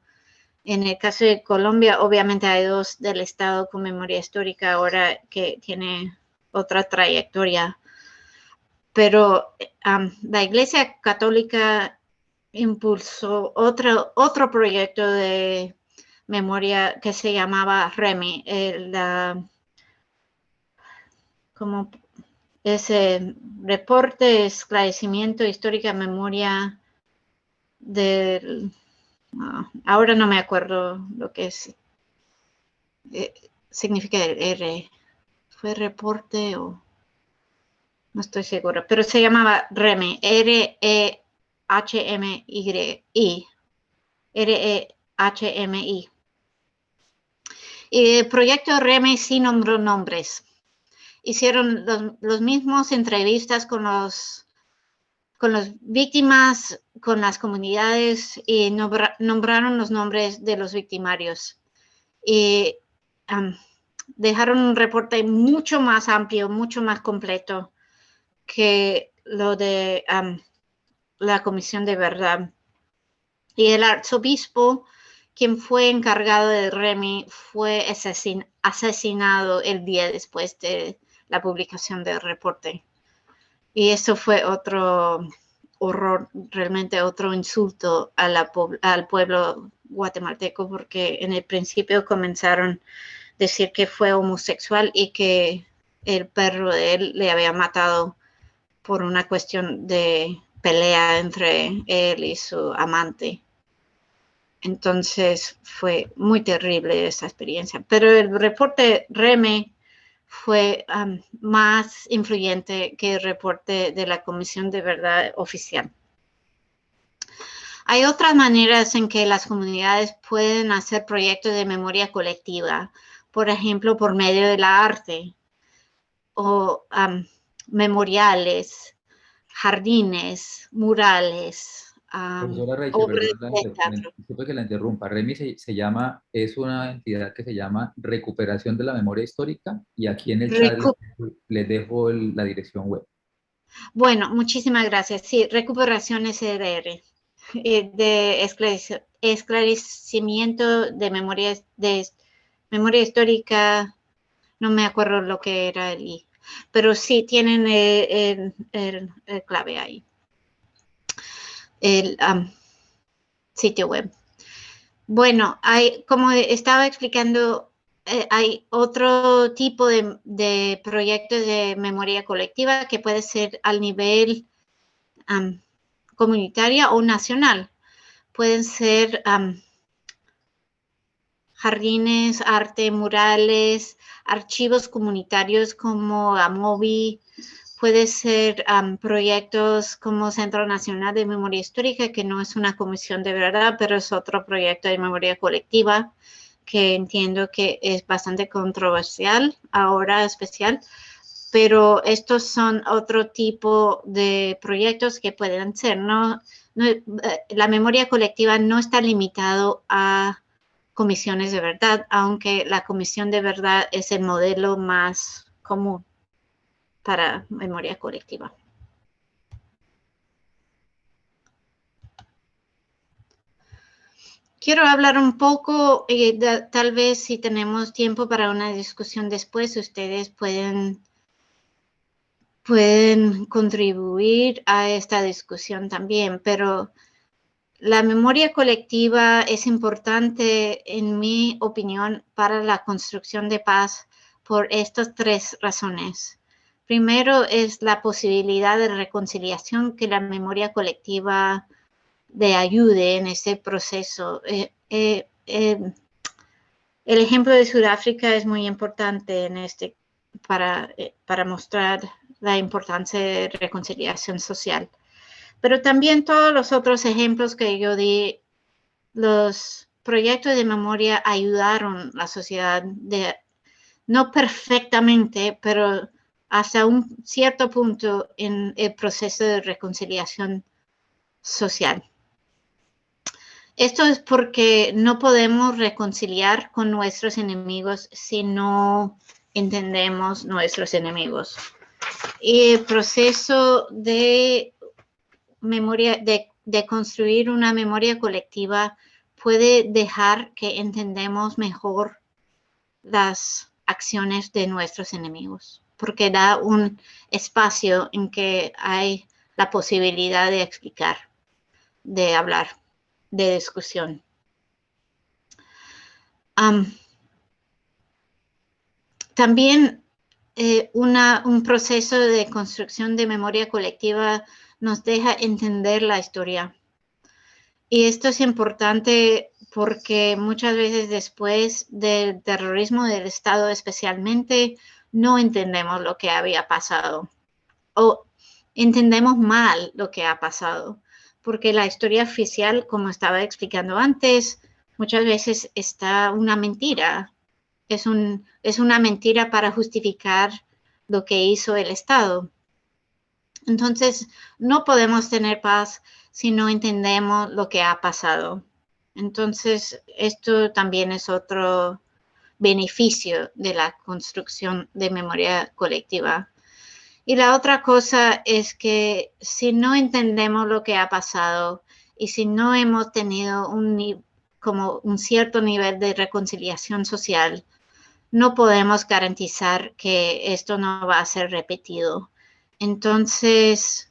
En el caso de Colombia, obviamente hay dos del Estado con memoria histórica ahora que tiene otra trayectoria, pero la Iglesia Católica impulsó otro proyecto de memoria que se llamaba REMI, como ese reporte, esclarecimiento, histórica, memoria del... ahora no me acuerdo lo que es, significa el R. ¿Fue reporte o...? No estoy segura, pero se llamaba REMI, R-E-H-M-I, R-E-H-M-I. Y el proyecto REMI sí nombró nombres. Hicieron los mismos entrevistas con las víctimas, con las comunidades, y nombraron los nombres de los victimarios. Y dejaron un reporte mucho más amplio, mucho más completo que lo de la Comisión de Verdad. Y el arzobispo, quien fue encargado del REMI, fue asesinado el día después de la publicación del reporte. Y eso fue otro horror, realmente otro insulto al pueblo guatemalteco, porque en el principio comenzaron a decir que fue homosexual y que el perro de él le había matado por una cuestión de pelea entre él y su amante. Entonces fue muy terrible esa experiencia. Pero el reporte REME fue más influyente que el reporte de la Comisión de Verdad oficial. Hay otras maneras en que las comunidades pueden hacer proyectos de memoria colectiva, por ejemplo, por medio de la arte o memoriales, jardines, murales, Profesora Rachel, obras perdón, de teatro. disculpe que la interrumpa. REMI se llama, es una entidad que se llama Recuperación de la Memoria Histórica, y aquí en el chat les dejo la dirección web. Bueno, muchísimas gracias. Sí, Recuperación SDR, de esclarecimiento de memoria histórica, no me acuerdo lo que era el I, pero sí tienen el clave ahí, el sitio web. Bueno, como estaba explicando, hay otro tipo de proyectos de memoria colectiva que puede ser al nivel comunitaria o nacional. Pueden ser jardines, arte, murales, archivos comunitarios como Amobi, puede ser proyectos como Centro Nacional de Memoria Histórica, que no es una comisión de verdad, pero es otro proyecto de memoria colectiva que entiendo que es bastante controversial ahora especial, pero estos son otro tipo de proyectos que pueden ser, la memoria colectiva no está limitado a comisiones de verdad, aunque la comisión de verdad es el modelo más común para memoria colectiva. Quiero hablar un poco, tal vez si tenemos tiempo para una discusión después, ustedes pueden contribuir a esta discusión también, pero la memoria colectiva es importante, en mi opinión, para la construcción de paz por estas 3 razones. Primero es la posibilidad de reconciliación que la memoria colectiva le ayude en ese proceso. El ejemplo de Sudáfrica es muy importante en para mostrar la importancia de reconciliación social. Pero también todos los otros ejemplos que yo di, los proyectos de memoria ayudaron a la sociedad, no perfectamente, pero hasta un cierto punto en el proceso de reconciliación social. Esto es porque no podemos reconciliar con nuestros enemigos si no entendemos nuestros enemigos. Y el proceso de memoria, de construir una memoria colectiva puede dejar que entendamos mejor las acciones de nuestros enemigos, porque da un espacio en que hay la posibilidad de explicar, de hablar, de discusión. También un proceso de construcción de memoria colectiva nos deja entender la historia. Y esto es importante porque muchas veces después del terrorismo del Estado especialmente, no entendemos lo que había pasado o entendemos mal lo que ha pasado, porque la historia oficial, como estaba explicando antes, muchas veces está una mentira. Es una mentira para justificar lo que hizo el Estado. Entonces, no podemos tener paz si no entendemos lo que ha pasado. Entonces, esto también es otro beneficio de la construcción de memoria colectiva. Y la otra cosa es que si no entendemos lo que ha pasado y si no hemos tenido como un cierto nivel de reconciliación social, no podemos garantizar que esto no va a ser repetido. Entonces,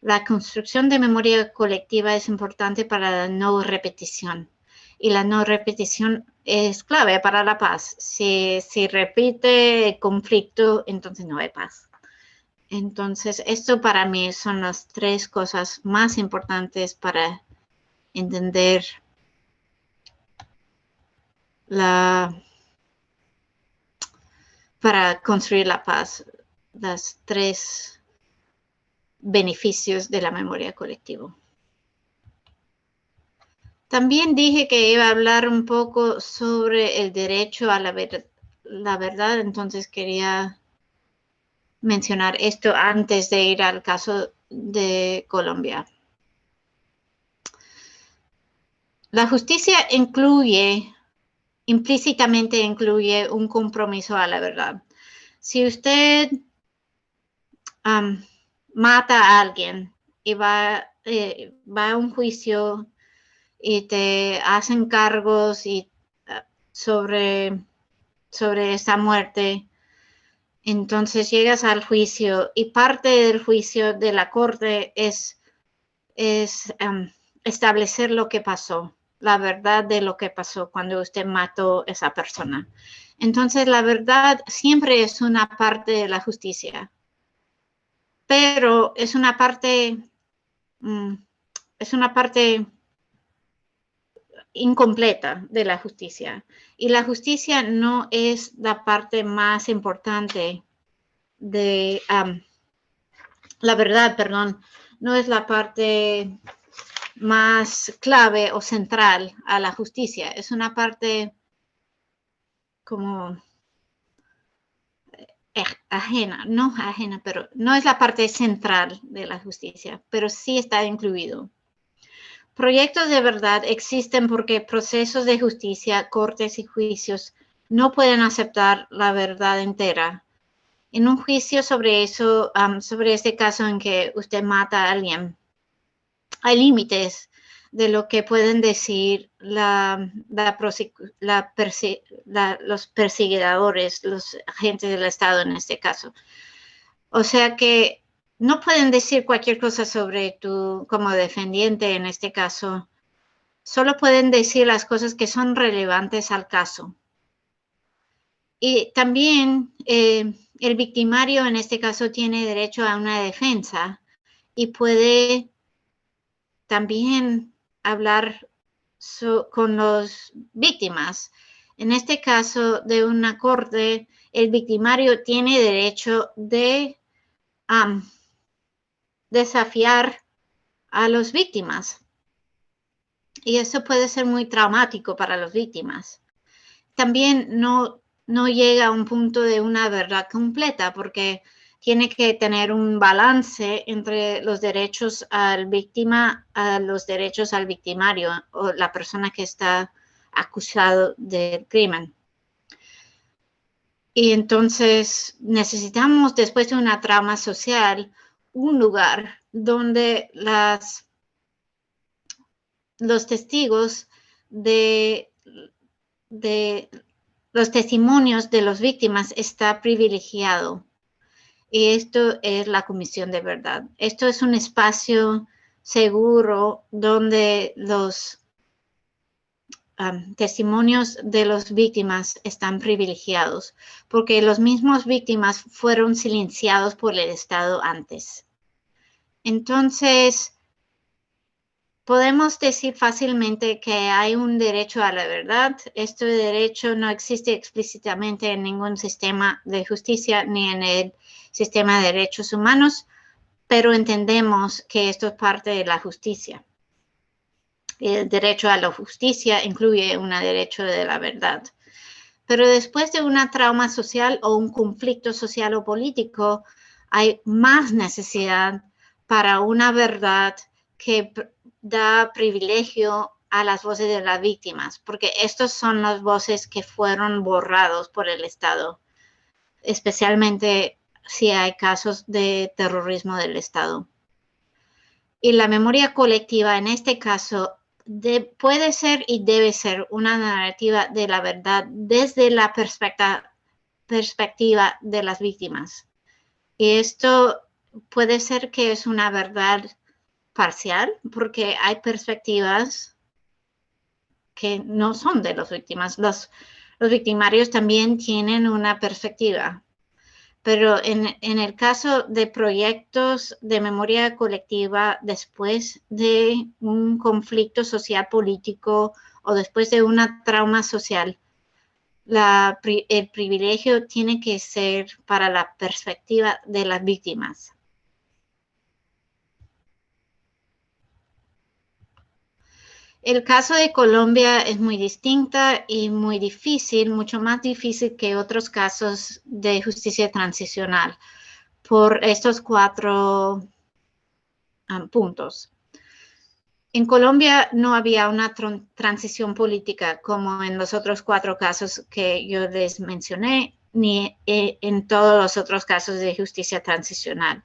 la construcción de memoria colectiva es importante para la no repetición. Y la no repetición es clave para la paz. Si repite el conflicto, entonces no hay paz. Entonces, esto para mí son las 3 cosas más importantes para entender para construir la paz, las 3 beneficios de la memoria colectiva. También dije que iba a hablar un poco sobre el derecho a la verdad, entonces quería mencionar esto antes de ir al caso de Colombia. La justicia implícitamente incluye un compromiso a la verdad. Si usted mata a alguien y va a un juicio y te hacen cargos sobre esa muerte, entonces llegas al juicio y parte del juicio de la corte es establecer lo que pasó, la verdad de lo que pasó cuando usted mató a esa persona. Entonces, la verdad siempre es una parte de la justicia, pero es una parte incompleta de la justicia. Y la justicia no es la parte más importante de la verdad, perdón, no es la parte más clave o central a la justicia. Es una parte como ajena, pero no es la parte central de la justicia, pero sí está incluido. Proyectos de verdad existen porque procesos de justicia, cortes y juicios no pueden aceptar la verdad entera. En un juicio sobre eso, sobre este caso en que usted mata a alguien, hay límites de lo que pueden decir los perseguidores, los agentes del Estado en este caso. O sea que no pueden decir cualquier cosa sobre tú como defendiente en este caso. Solo pueden decir las cosas que son relevantes al caso. Y también el victimario en este caso tiene derecho a una defensa y puede también hablar con las víctimas. En este caso de una corte, el victimario tiene derecho de desafiar a las víctimas. Y eso puede ser muy traumático para las víctimas. También no llega a un punto de una verdad completa porque tiene que tener un balance entre los derechos al víctima, a los derechos al victimario o la persona que está acusado del crimen. Y entonces necesitamos, después de una trauma social, un lugar donde los testigos de los testimonios de las víctimas está privilegiado. Y esto es la Comisión de Verdad. Esto es un espacio seguro donde los testimonios de las víctimas están privilegiados, porque los mismos víctimas fueron silenciados por el Estado antes. Entonces, podemos decir fácilmente que hay un derecho a la verdad. Este derecho no existe explícitamente en ningún sistema de justicia ni en el sistema de derechos humanos, pero entendemos que esto es parte de la justicia. El derecho a la justicia incluye un derecho de la verdad. Pero después de una trauma social o un conflicto social o político, hay más necesidad para una verdad que da privilegio a las voces de las víctimas, porque estos son las voces que fueron borrados por el Estado, especialmente si hay casos de terrorismo del Estado. Y la memoria colectiva en este caso puede ser y debe ser una narrativa de la verdad desde la perspectiva de las víctimas. Y esto puede ser que es una verdad parcial, porque hay perspectivas que no son de las víctimas. Los victimarios también tienen una perspectiva. Pero en el caso de proyectos de memoria colectiva después de un conflicto social político o después de una trauma social, el privilegio tiene que ser para la perspectiva de las víctimas. El caso de Colombia es muy distinta y muy difícil, mucho más difícil que otros casos de justicia transicional por estos 4 puntos. En Colombia no había una transición política como en los otros 4 casos que yo les mencioné, ni en todos los otros casos de justicia transicional.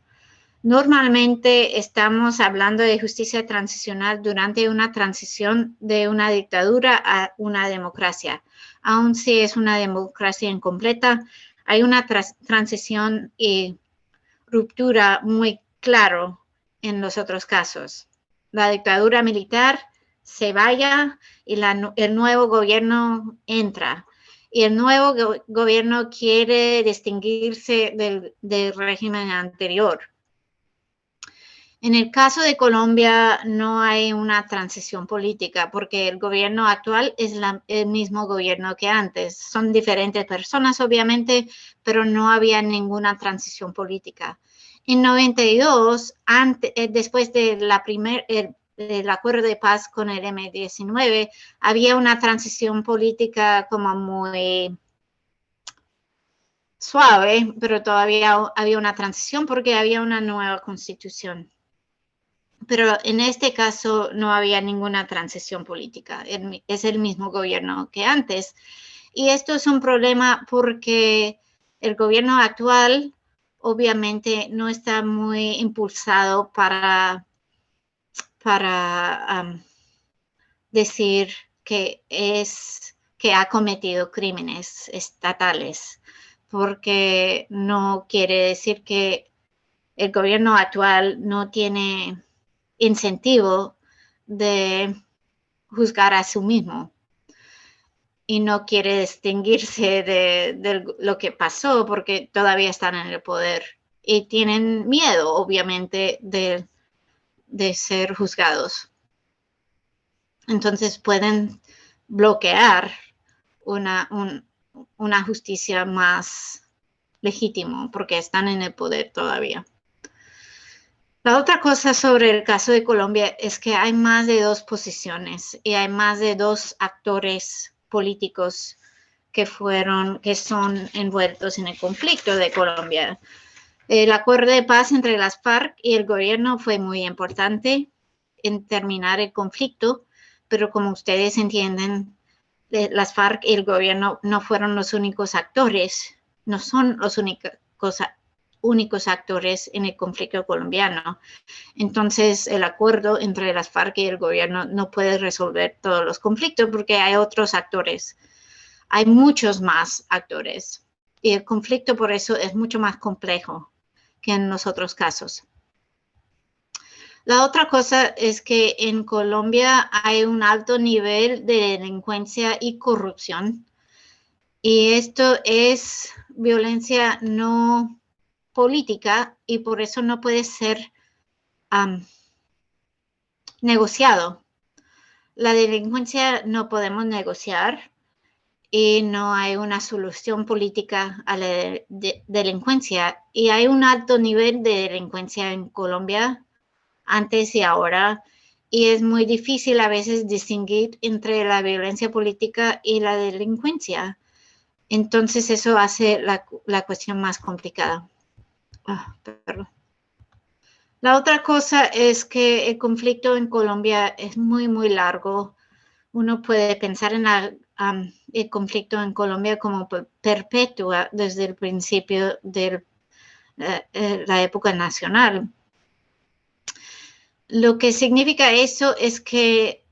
Normalmente estamos hablando de justicia transicional durante una transición de una dictadura a una democracia. Aun si es una democracia incompleta, hay una transición y ruptura muy claro en los otros casos. La dictadura militar se vaya y el nuevo gobierno entra. y el nuevo gobierno quiere distinguirse del régimen anterior. En el caso de Colombia no hay una transición política porque el gobierno actual es el mismo gobierno que antes. Son diferentes personas, obviamente, pero no había ninguna transición política. En 92, después de el acuerdo de paz con el M-19, había una transición política como muy suave, pero todavía había una transición porque había una nueva constitución. Pero en este caso no había ninguna transición política. Es el mismo gobierno que antes. Y esto es un problema porque el gobierno actual obviamente no está muy impulsado para decir que ha cometido crímenes estatales, porque no quiere decir que el gobierno actual no tiene incentivo de juzgar a sí mismo y no quiere distinguirse de lo que pasó porque todavía están en el poder y tienen miedo, obviamente, de ser juzgados. Entonces pueden bloquear una justicia más legítima porque están en el poder todavía. La otra cosa sobre el caso de Colombia es que hay más de 2 posiciones y hay más de 2 actores políticos que son envueltos en el conflicto de Colombia. El acuerdo de paz entre las FARC y el gobierno fue muy importante en terminar el conflicto, pero como ustedes entienden, las FARC y el gobierno no fueron los únicos actores, no son los únicos actores en el conflicto colombiano. Entonces, el acuerdo entre las FARC y el gobierno no puede resolver todos los conflictos porque hay otros actores. Hay muchos más actores y el conflicto por eso es mucho más complejo que en los otros casos. La otra cosa es que en Colombia hay un alto nivel de delincuencia y corrupción y esto es violencia no política y por eso no puede ser negociado. La delincuencia no podemos negociar y no hay una solución política a la delincuencia. Y hay un alto nivel de delincuencia en Colombia antes y ahora. Y es muy difícil a veces distinguir entre la violencia política y la delincuencia. Entonces eso hace la cuestión más complicada. Perdón. La otra cosa es que el conflicto en Colombia es muy, muy largo. Uno puede pensar en el conflicto en Colombia como perpetua desde el principio de la época nacional. Lo que significa eso es que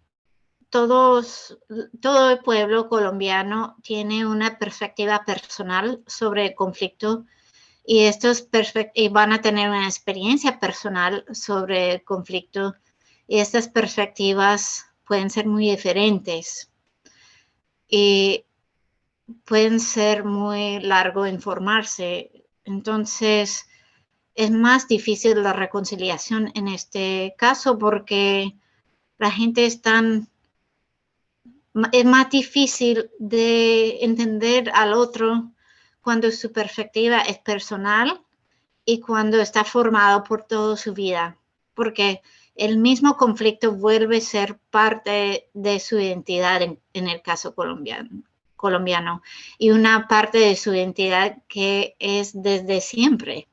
todo el pueblo colombiano tiene una perspectiva personal sobre el conflicto y van a tener una experiencia personal sobre el conflicto y estas perspectivas pueden ser muy diferentes y pueden ser muy largo informarse. Entonces, es más difícil la reconciliación en este caso porque la gente es más difícil de entender al otro cuando su perspectiva es personal y cuando está formado por toda su vida, porque el mismo conflicto vuelve a ser parte de su identidad en el caso colombiano y una parte de su identidad que es desde siempre.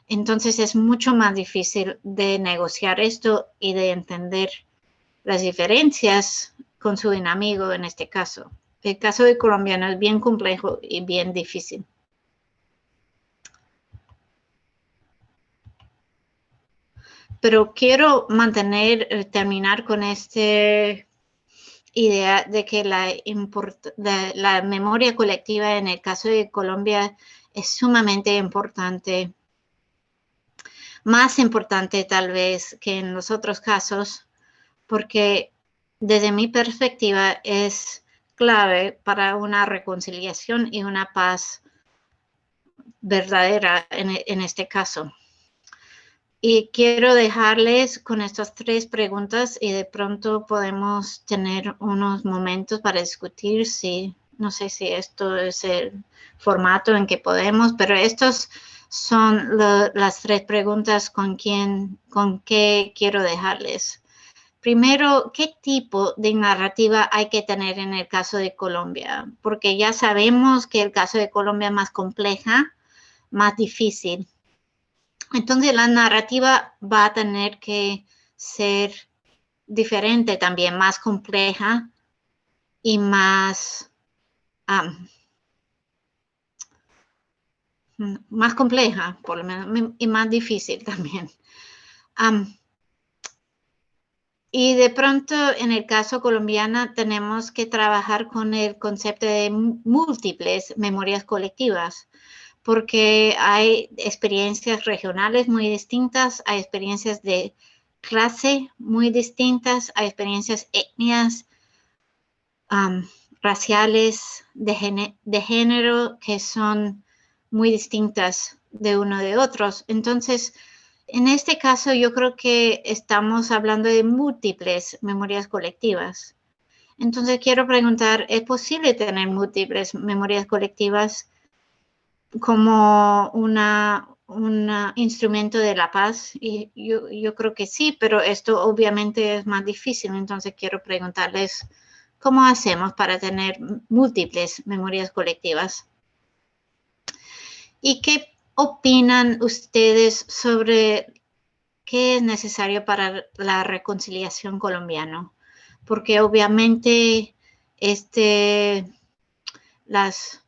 Entonces es mucho más difícil de negociar esto y de entender las diferencias con su enemigo en este caso. El caso de colombiano es bien complejo y bien difícil. Pero quiero terminar con esta idea de que la memoria colectiva en el caso de Colombia es sumamente importante, más importante tal vez que en los otros casos, porque desde mi perspectiva es clave para una reconciliación y una paz verdadera en este caso. Y quiero dejarles con estas 3 preguntas y de pronto podemos tener unos momentos para discutir no sé si esto es el formato en que podemos, pero estos son las 3 preguntas con qué quiero dejarles. Primero, ¿qué tipo de narrativa hay que tener en el caso de Colombia? Porque ya sabemos que el caso de Colombia es más compleja, más difícil. Entonces la narrativa va a tener que ser diferente también, más compleja y más compleja, por lo menos, y más difícil también. Y de pronto, en el caso colombiano, tenemos que trabajar con el concepto de múltiples memorias colectivas, porque hay experiencias regionales muy distintas, hay experiencias de clase muy distintas, hay experiencias étnicas, raciales, de género, que son muy distintas de uno de otros. Entonces, en este caso, yo creo que estamos hablando de múltiples memorias colectivas. Entonces, quiero preguntar, ¿es posible tener múltiples memorias colectivas como un instrumento de la paz? Y yo creo que sí, pero esto obviamente es más difícil. Entonces, quiero preguntarles, ¿cómo hacemos para tener múltiples memorias colectivas? ¿Y qué opinan ustedes sobre qué es necesario para la reconciliación colombiana? Porque obviamente las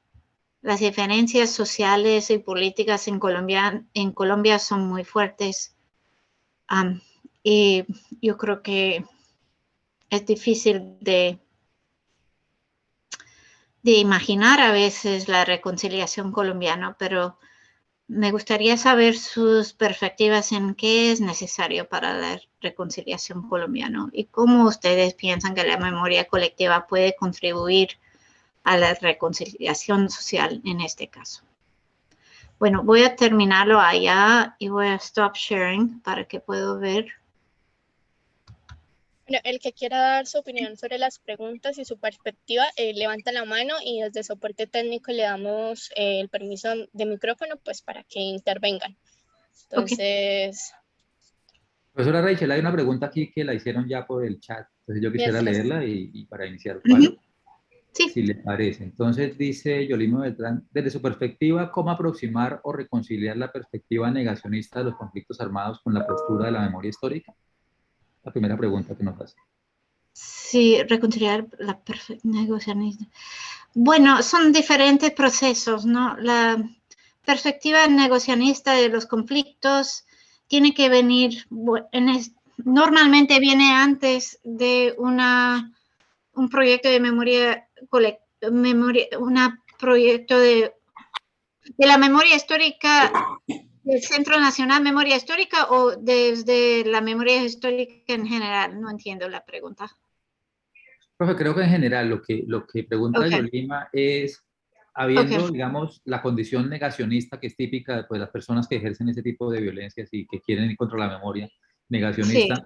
diferencias sociales y políticas en Colombia son muy fuertes. Y yo creo que es difícil de imaginar a veces la reconciliación colombiana, pero me gustaría saber sus perspectivas en qué es necesario para la reconciliación colombiana y cómo ustedes piensan que la memoria colectiva puede contribuir a la reconciliación social en este caso. Bueno, voy a terminarlo allá y voy a stop sharing para que pueda ver. Bueno, el que quiera dar su opinión sobre las preguntas y su perspectiva, levanta la mano y desde soporte técnico le damos el permiso de micrófono pues para que intervengan. Entonces... Okay. Profesora Rachel, hay una pregunta aquí que la hicieron ya por el chat, entonces yo quisiera leerla y para iniciar, ¿vale? Sí. Si le parece. Entonces dice Yolimo Beltrán, desde su perspectiva, ¿cómo aproximar o reconciliar la perspectiva negacionista de los conflictos armados con la postura de la memoria histórica? La primera pregunta que nos hace. Sí, reconciliar la negacionista. Bueno, son diferentes procesos, ¿no? La perspectiva negacionista de los conflictos tiene que venir, normalmente viene antes de un proyecto de memoria colectiva, proyecto de la memoria histórica del Centro Nacional Memoria Histórica o desde la memoria histórica en general. No entiendo la pregunta. Profe, creo que en general lo que pregunta Yolima es, habiendo, digamos, la condición negacionista que es típica de pues, las personas que ejercen ese tipo de violencias y que quieren ir contra la memoria negacionista,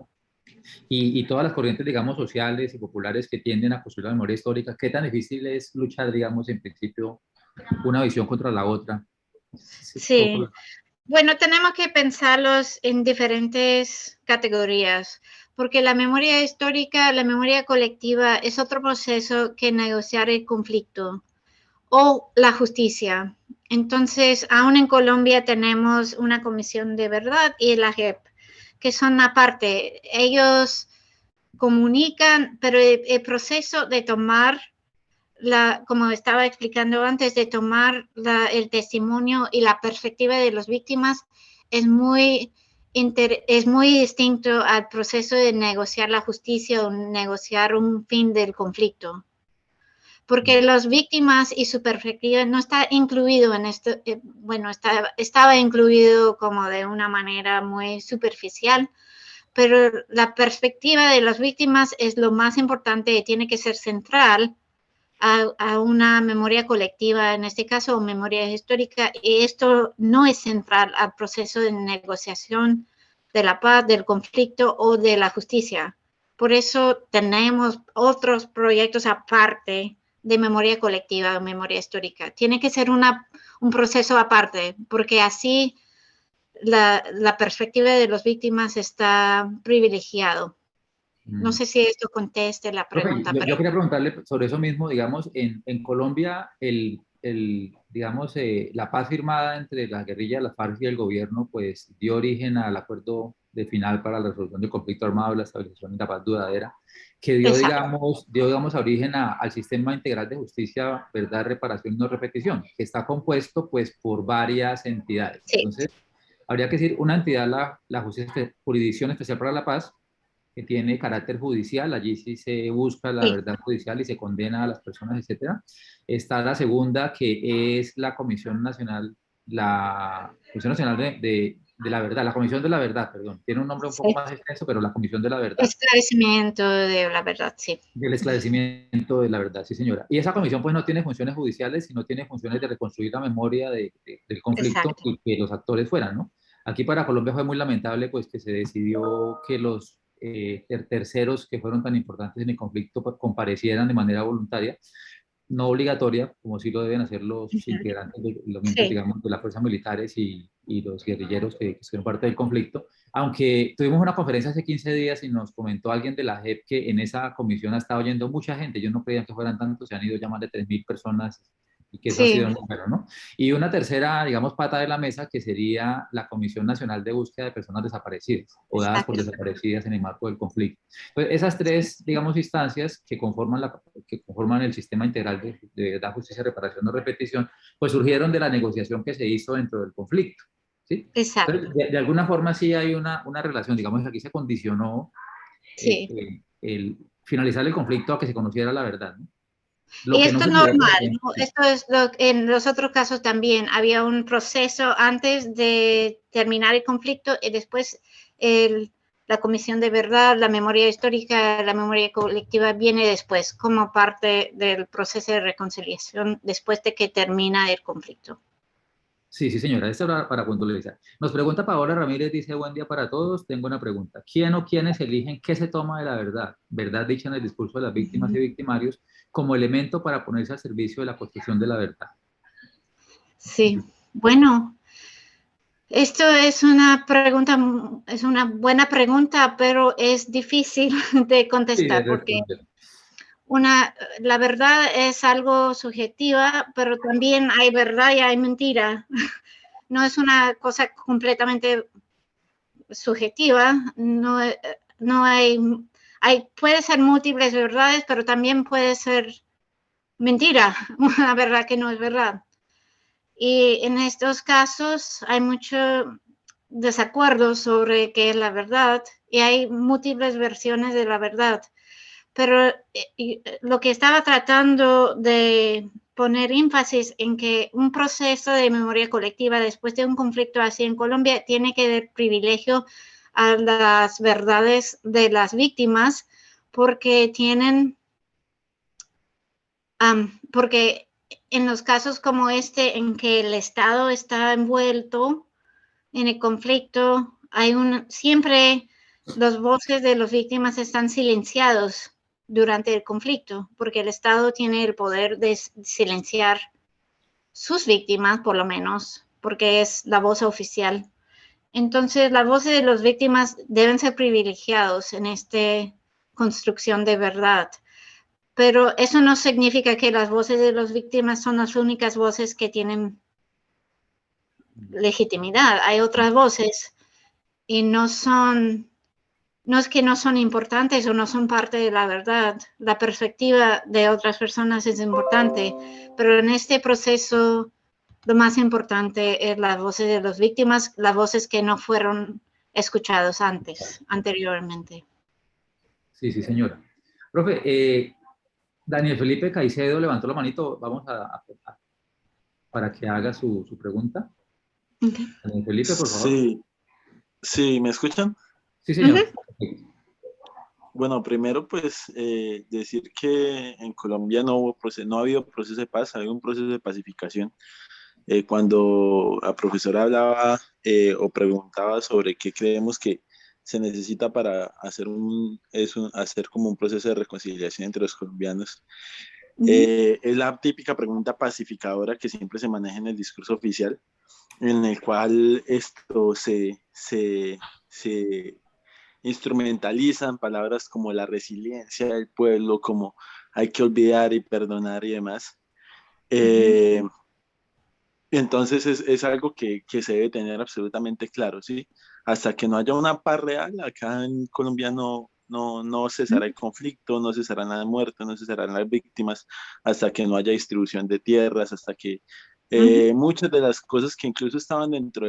y todas las corrientes, digamos, sociales y populares que tienden a construir la memoria histórica, ¿qué tan difícil es luchar, digamos, en principio, una visión contra la otra? Sí. Bueno, tenemos que pensarlos en diferentes categorías, porque la memoria histórica, la memoria colectiva es otro proceso que negociar el conflicto o la justicia. Entonces, aún en Colombia tenemos una comisión de verdad y la JEP, que son aparte. Ellos comunican, pero el proceso de tomar como estaba explicando antes, de tomar el testimonio y la perspectiva de las víctimas es muy distinto al proceso de negociar la justicia o negociar un fin del conflicto. Porque las víctimas y su perspectiva no está incluido en esto, bueno, estaba incluido como de una manera muy superficial, pero la perspectiva de las víctimas es lo más importante y tiene que ser central a una memoria colectiva, en este caso memoria histórica, y esto no es central al proceso de negociación de la paz, del conflicto o de la justicia. Por eso tenemos otros proyectos aparte de memoria colectiva o memoria histórica. Tiene que ser un proceso aparte, porque así la perspectiva de las víctimas está privilegiado. No sé si esto conteste la pregunta. Profe, yo quería preguntarle sobre eso mismo, digamos, en Colombia, digamos, la paz firmada entre la guerrilla de las FARC y el gobierno, pues dio origen al acuerdo de final para la resolución del conflicto armado, la estabilización y la paz duradera, que dio, digamos, origen al sistema integral de justicia, verdad, reparación y no repetición, que está compuesto, pues, por varias entidades. Sí. Entonces, habría que decir, una entidad, la Jurisdicción Especial para la Paz, que tiene carácter judicial, allí sí se busca la verdad judicial y se condena a las personas, etcétera. Está la segunda, que es la Comisión Nacional, de la Verdad, la Comisión de la Verdad, perdón, tiene un nombre un poco más extenso, pero la Comisión de la Verdad. Esclarecimiento de la verdad, sí. Del esclarecimiento de la verdad, sí señora. Y esa comisión pues no tiene funciones judiciales, sino tiene funciones de reconstruir la memoria del conflicto. Exacto. Y que los actores fueran, ¿no? Aquí para Colombia fue muy lamentable pues que se decidió que los terceros que fueron tan importantes en el conflicto pues, comparecieran de manera voluntaria, no obligatoria, como sí lo deben hacer los integrantes de los miembros, digamos, de las fuerzas militares y los guerrilleros que son parte del conflicto. Aunque tuvimos una conferencia hace 15 días y nos comentó alguien de la JEP que en esa comisión ha estado yendo mucha gente. Yo no creía que fueran tantos, se han ido ya más de 3.000 personas y que eso ha sido el número, ¿no? Y una tercera, digamos, pata de la mesa que sería la Comisión Nacional de Búsqueda de Personas Desaparecidas o dadas por desaparecidas en el marco del conflicto. Entonces, esas tres, digamos, instancias que conforman el sistema integral de verdad, justicia, reparación o repetición, pues surgieron de la negociación que se hizo dentro del conflicto. ¿Sí? Exacto. Entonces, de alguna forma sí hay una relación, digamos, aquí se condicionó el finalizar el conflicto a que se conociera la verdad, ¿no? Y esto es normal, ¿no? Esto es en los otros casos también. Había un proceso antes de terminar el conflicto y después la Comisión de Verdad, la memoria histórica, la memoria colectiva viene después como parte del proceso de reconciliación después de que termina el conflicto. Sí, sí, señora. Esto es para puntualizar. Nos pregunta Paola Ramírez, dice, buen día para todos. Tengo una pregunta. ¿Quién o quiénes eligen qué se toma de la verdad? Verdad dicha en el discurso de las víctimas y victimarios como elemento para ponerse al servicio de la construcción de la verdad. Sí, bueno, esto es una pregunta, es una buena pregunta, pero es difícil de contestar porque la verdad es algo subjetiva, pero también hay verdad y hay mentira. No es una cosa completamente subjetiva, no hay, puede ser múltiples verdades, pero también puede ser mentira, una verdad que no es verdad. Y en estos casos hay mucho desacuerdo sobre qué es la verdad y hay múltiples versiones de la verdad. Pero lo que estaba tratando de poner énfasis en que un proceso de memoria colectiva después de un conflicto así en Colombia tiene que dar privilegio a las verdades de las víctimas porque porque en los casos como este en que el Estado está envuelto en el conflicto, siempre las voces de las víctimas están silenciados durante el conflicto, porque el Estado tiene el poder de silenciar sus víctimas, por lo menos, porque es la voz oficial. Entonces, las voces de las víctimas deben ser privilegiados en esta construcción de verdad. Pero eso no significa que las voces de las víctimas son las únicas voces que tienen legitimidad. Hay otras voces y no es que no son importantes o no son parte de la verdad. La perspectiva de otras personas es importante, pero en este proceso lo más importante es las voces de las víctimas, las voces que no fueron escuchados anteriormente. Sí, sí, señora. Profe, Daniel Felipe Caicedo levantó la manito. Vamos para que haga su pregunta. Okay. Daniel Felipe, por favor. Sí, ¿me escuchan? Sí, señor. Bueno, primero pues decir que en Colombia no ha habido proceso de paz, ha habido un proceso de pacificación. Cuando la profesora hablaba o preguntaba sobre qué creemos que se necesita para hacer como un proceso de reconciliación entre los colombianos, es la típica pregunta pacificadora que siempre se maneja en el discurso oficial, en el cual se instrumentalizan palabras como la resiliencia del pueblo, como hay que olvidar y perdonar y demás. Entonces es algo que se debe tener absolutamente claro, ¿sí? Hasta que no haya una paz real, acá en Colombia no cesará el conflicto, no cesarán las muertes, no cesarán las víctimas, hasta que no haya distribución de tierras, hasta que muchas de las cosas que incluso estaban dentro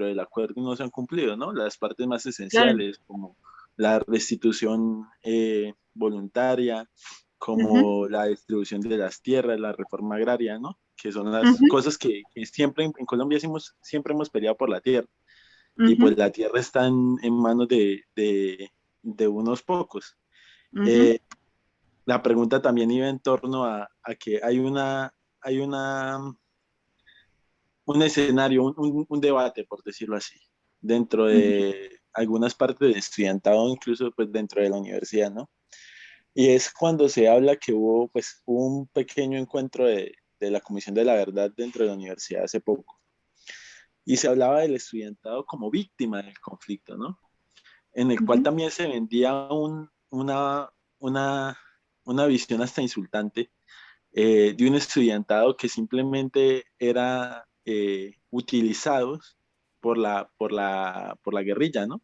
del acuerdo no se han cumplido, ¿no? Las partes más Claro. esenciales, como la restitución voluntaria, como la distribución de las tierras, la reforma agraria, ¿no? Que son las cosas que siempre en Colombia siempre hemos peleado por la tierra. Y pues la tierra está en manos de unos pocos. La pregunta también iba en torno a que hay un escenario, un debate, por decirlo así, dentro de algunas partes del estudiantado, incluso pues dentro de la universidad, ¿no? Y es cuando se habla que hubo pues un pequeño encuentro de la Comisión de la Verdad dentro de la universidad hace poco. Y se hablaba del estudiantado como víctima del conflicto, ¿no? En el cual también se vendía una visión hasta insultante de un estudiantado que simplemente era utilizados por la guerrilla, ¿no?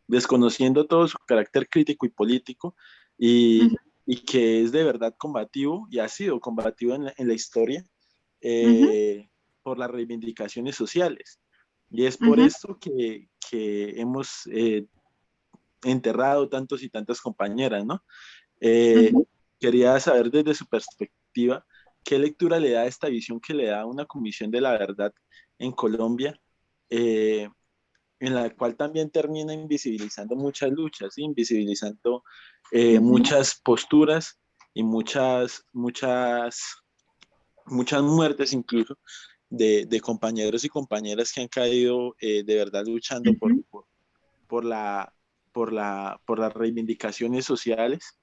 Desconociendo todo su carácter crítico y político y que es de verdad combativo y ha sido combativo en la historia por las reivindicaciones sociales. Y es por esto que hemos enterrado tantos y tantas compañeras, ¿no? Eh, Quería saber desde su perspectiva, ¿qué lectura le da a esta visión que le da una comisión de la verdad en Colombia, en la cual también termina invisibilizando muchas luchas, ¿sí? Invisibilizando muchas posturas y muchas muertes incluso de compañeros y compañeras que han caído de verdad luchando por la, por las reivindicaciones sociales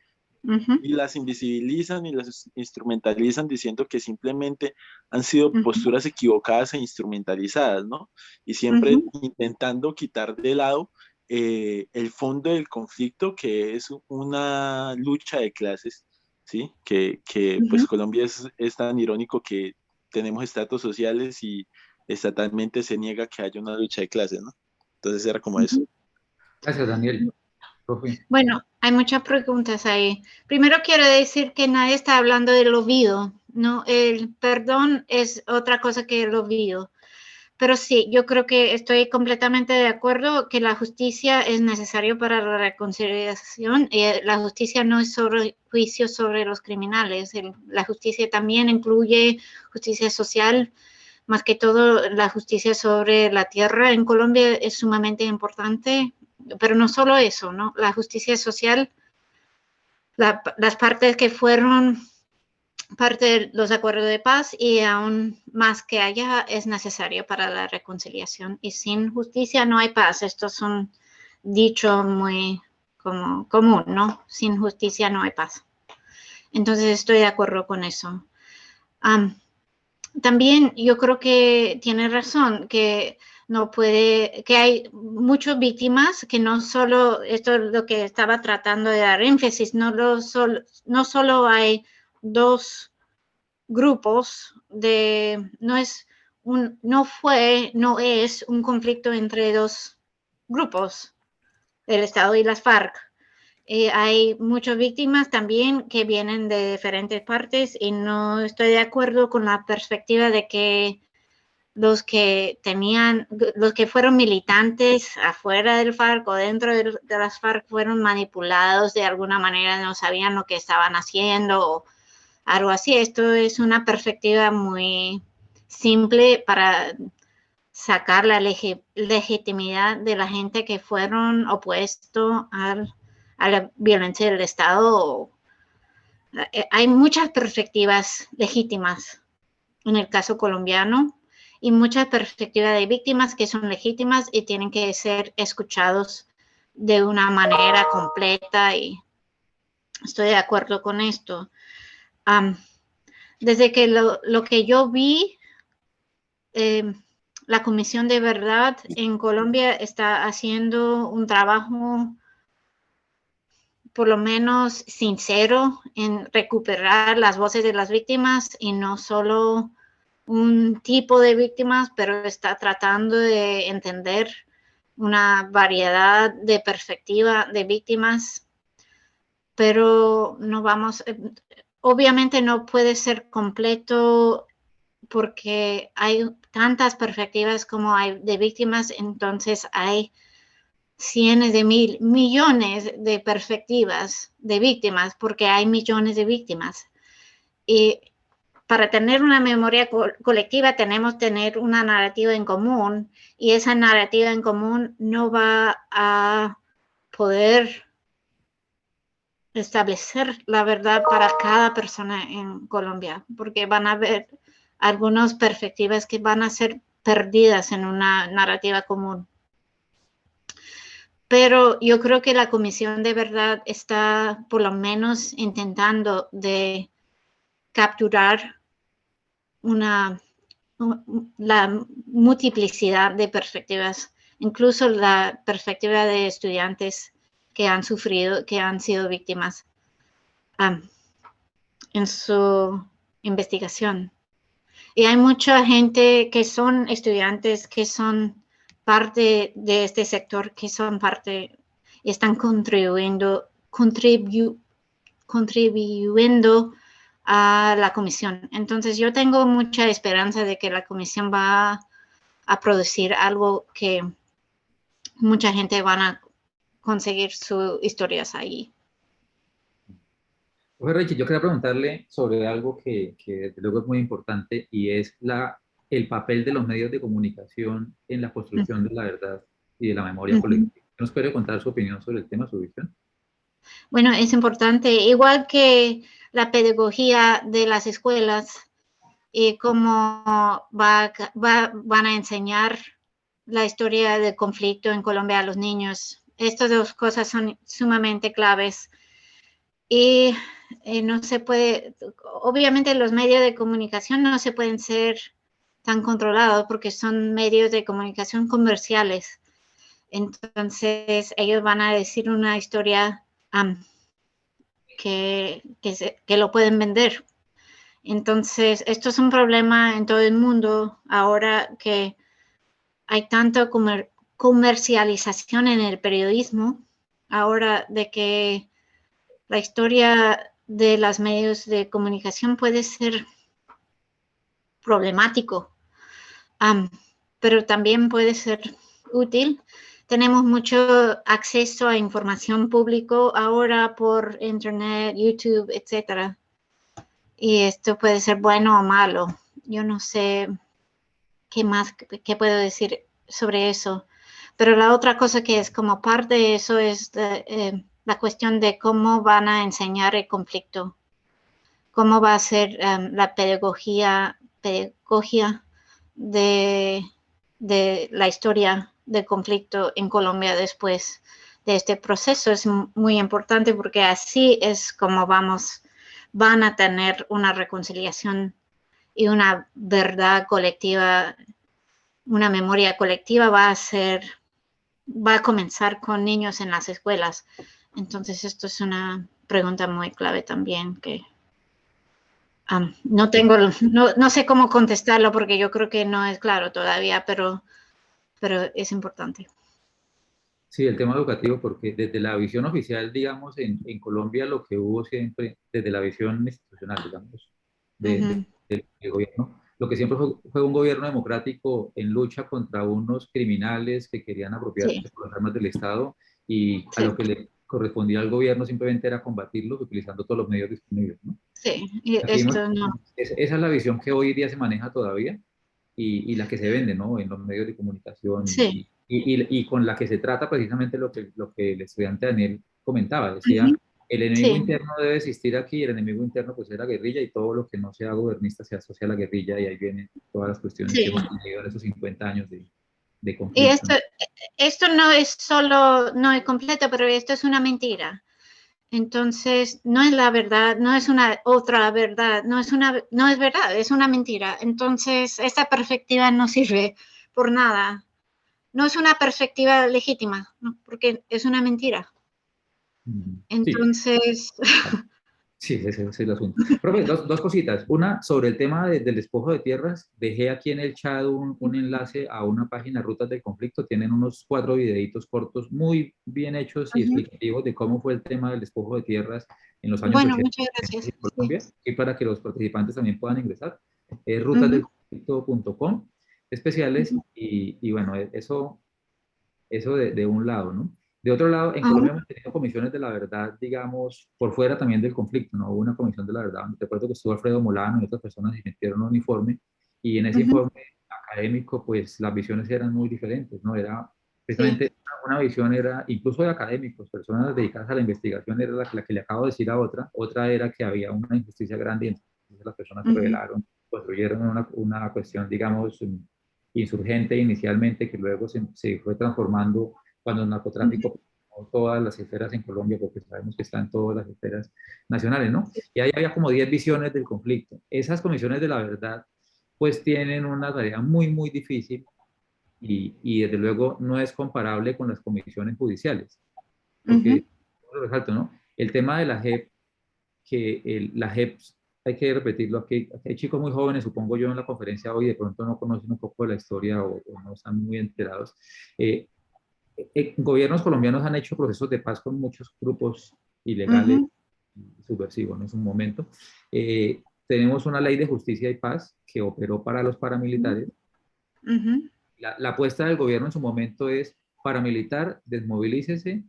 y las invisibilizan y las instrumentalizan diciendo que simplemente han sido posturas equivocadas e instrumentalizadas, ¿no? Y siempre intentando quitar de lado el fondo del conflicto, que es una lucha de clases, ¿sí? Que pues Colombia es tan irónico que tenemos estratos sociales y estatalmente se niega que haya una lucha de clases, ¿no? Entonces era como eso. Gracias, Daniel. Profe. Bueno, hay muchas preguntas ahí. Primero quiero decir que nadie está hablando del olvido, ¿no? El perdón es otra cosa que el olvido. Pero sí, yo creo que estoy completamente de acuerdo que la justicia es necesaria para la reconciliación. La justicia no es solo juicio sobre los criminales. La justicia también incluye justicia social. Más que todo, la justicia sobre la tierra en Colombia es sumamente importante. Pero no solo eso, ¿no? La justicia social, las partes que fueron parte de los acuerdos de paz y aún más que haya es necesario para la reconciliación. Y sin justicia no hay paz. Esto es un dicho muy común, ¿no? Sin justicia no hay paz. Entonces estoy de acuerdo con eso. También yo creo que tiene razón que que hay muchas víctimas que no solo, esto es lo que estaba tratando de dar énfasis, no solo hay dos grupos no es un conflicto entre dos grupos, el Estado y las FARC. Hay muchas víctimas también que vienen de diferentes partes y no estoy de acuerdo con la perspectiva de que los que fueron militantes afuera del FARC o dentro de las FARC fueron manipulados de alguna manera, no sabían lo que estaban haciendo o algo así. Esto es una perspectiva muy simple para sacar la legitimidad de la gente que fueron opuestos a la violencia del Estado. Hay muchas perspectivas legítimas en el caso colombiano y muchas perspectivas de víctimas que son legítimas y tienen que ser escuchados de una manera completa, y estoy de acuerdo con esto. Desde que lo que yo vi, la Comisión de Verdad en Colombia está haciendo un trabajo por lo menos sincero en recuperar las voces de las víctimas, y no solo un tipo de víctimas, pero está tratando de entender una variedad de perspectiva de víctimas, pero no vamos, obviamente no puede ser completo porque hay tantas perspectivas como hay de víctimas, entonces hay cientos de millones de perspectivas de víctimas porque hay millones de víctimas. Y para tener una memoria colectiva tenemos que tener una narrativa en común, y esa narrativa en común no va a poder establecer la verdad para cada persona en Colombia, porque van a haber algunas perspectivas que van a ser perdidas en una narrativa común. Pero yo creo que la Comisión de Verdad está por lo menos intentando de capturar la multiplicidad de perspectivas, incluso la perspectiva de estudiantes que han sufrido, que han sido víctimas en su investigación. Y hay mucha gente que son estudiantes, que son parte de este sector, que son parte y están contribuyendo a la comisión. Entonces yo tengo mucha esperanza de que la comisión va a producir algo que mucha gente van a conseguir sus historias ahí. Richie, yo quería preguntarle sobre algo que desde luego es muy importante, y es el papel de los medios de comunicación en la construcción de la verdad y de la memoria colectiva. ¿Nos puede contar su opinión sobre el tema, su visión? Bueno, es importante, igual que la pedagogía de las escuelas y cómo van a enseñar la historia del conflicto en Colombia a los niños. Estas dos cosas son sumamente claves. Y no se puede, obviamente los medios de comunicación no se pueden ser tan controlados porque son medios de comunicación comerciales. Entonces ellos van a decir una historia que lo pueden vender. Entonces esto es un problema en todo el mundo ahora que hay tanta comercialización en el periodismo, ahora de que la historia de los medios de comunicación puede ser problemático, pero también puede ser útil. Tenemos mucho acceso a información pública ahora por internet, YouTube, etcétera. Y esto puede ser bueno o malo. Yo no sé qué puedo decir sobre eso. Pero la otra cosa que es como parte de eso es la cuestión de cómo van a enseñar el conflicto, cómo va a ser la pedagogía de la historia del conflicto en Colombia después de este proceso. Es muy importante porque así es como van a tener una reconciliación y una verdad colectiva, una memoria colectiva va a comenzar con niños en las escuelas. Entonces esto es una pregunta muy clave también que no sé cómo contestarlo porque yo creo que no es claro todavía, pero es importante. Sí, el tema educativo, porque desde la visión oficial, digamos, en Colombia lo que hubo siempre, desde la visión institucional, digamos, del gobierno, lo que siempre fue un gobierno democrático en lucha contra unos criminales que querían apropiarse de las armas del Estado, y a lo que le correspondía al gobierno simplemente era combatirlos utilizando todos los medios disponibles, ¿no? Sí, y esto no. Esa es la visión que hoy día se maneja todavía, y la que se vende, ¿no? En los medios de comunicación, Sí. y con la que se trata precisamente lo que el estudiante Daniel comentaba, decía, Ujú. el enemigo Sí, interno debe existir aquí, el enemigo interno pues es la guerrilla y todo lo que no sea gobernista se asocia a la guerrilla y ahí vienen todas las cuestiones que sí. hemos vivido en esos 50 años de Y conflicto. esto no es solo, no es completo, pero esto es una mentira. Entonces, no es la verdad, no es una otra verdad, no es verdad, es una mentira. Entonces, esta perspectiva no sirve por nada. No es una perspectiva legítima, ¿no? Porque es una mentira. Sí, Entonces, sí, ese es el asunto. Profe, dos cositas. Una, sobre el tema del despojo de tierras, dejé aquí en el chat un enlace a una página Rutas del Conflicto. Tienen unos 4 videitos cortos muy bien hechos y ujú. explicativos de cómo fue el tema del despojo de tierras en los años Bueno, 80 muchas gracias. en Sí. Colombia, y para que los participantes también puedan ingresar. Es Ujú, rutasdelconflicto.com especiales ujú, y bueno, eso de un lado, ¿no? De otro lado, en ujú. Colombia hemos tenido comisiones de la verdad, digamos, por fuera también del conflicto, ¿no? Hubo una comisión de la verdad, donde recuerdo que estuvo Alfredo Molano y otras personas y metieron un informe, y en ese Ujú. informe académico, pues las visiones eran muy diferentes, ¿no? Era Sí, precisamente una visión, era incluso de académicos, personas dedicadas a la investigación, era la que le acabo de decir a otra era que había una injusticia grande, y entonces las personas se ujú, rebelaron, construyeron una cuestión, digamos, insurgente inicialmente, que luego se fue transformando cuando el ujú. narcotráfico tomó todas las esferas en Colombia, porque sabemos que está en todas las esferas nacionales, ¿no? Y ahí había como 10 visiones del conflicto. Esas comisiones de la verdad, pues tienen una tarea muy, muy difícil y desde luego no es comparable con las comisiones judiciales, Ujú. porque, lo resalto, ¿no? El tema de la JEP, la JEP, hay que repetirlo, aquí hay chicos muy jóvenes, supongo yo en la conferencia hoy, de pronto no conocen un poco de la historia o no están muy enterados. Eh, Gobiernos colombianos han hecho procesos de paz con muchos grupos ilegales Ujú. y subversivos en su momento. Tenemos una ley de justicia y paz que operó para los paramilitares. Ujú. La apuesta del gobierno en su momento es paramilitar, desmovilícese,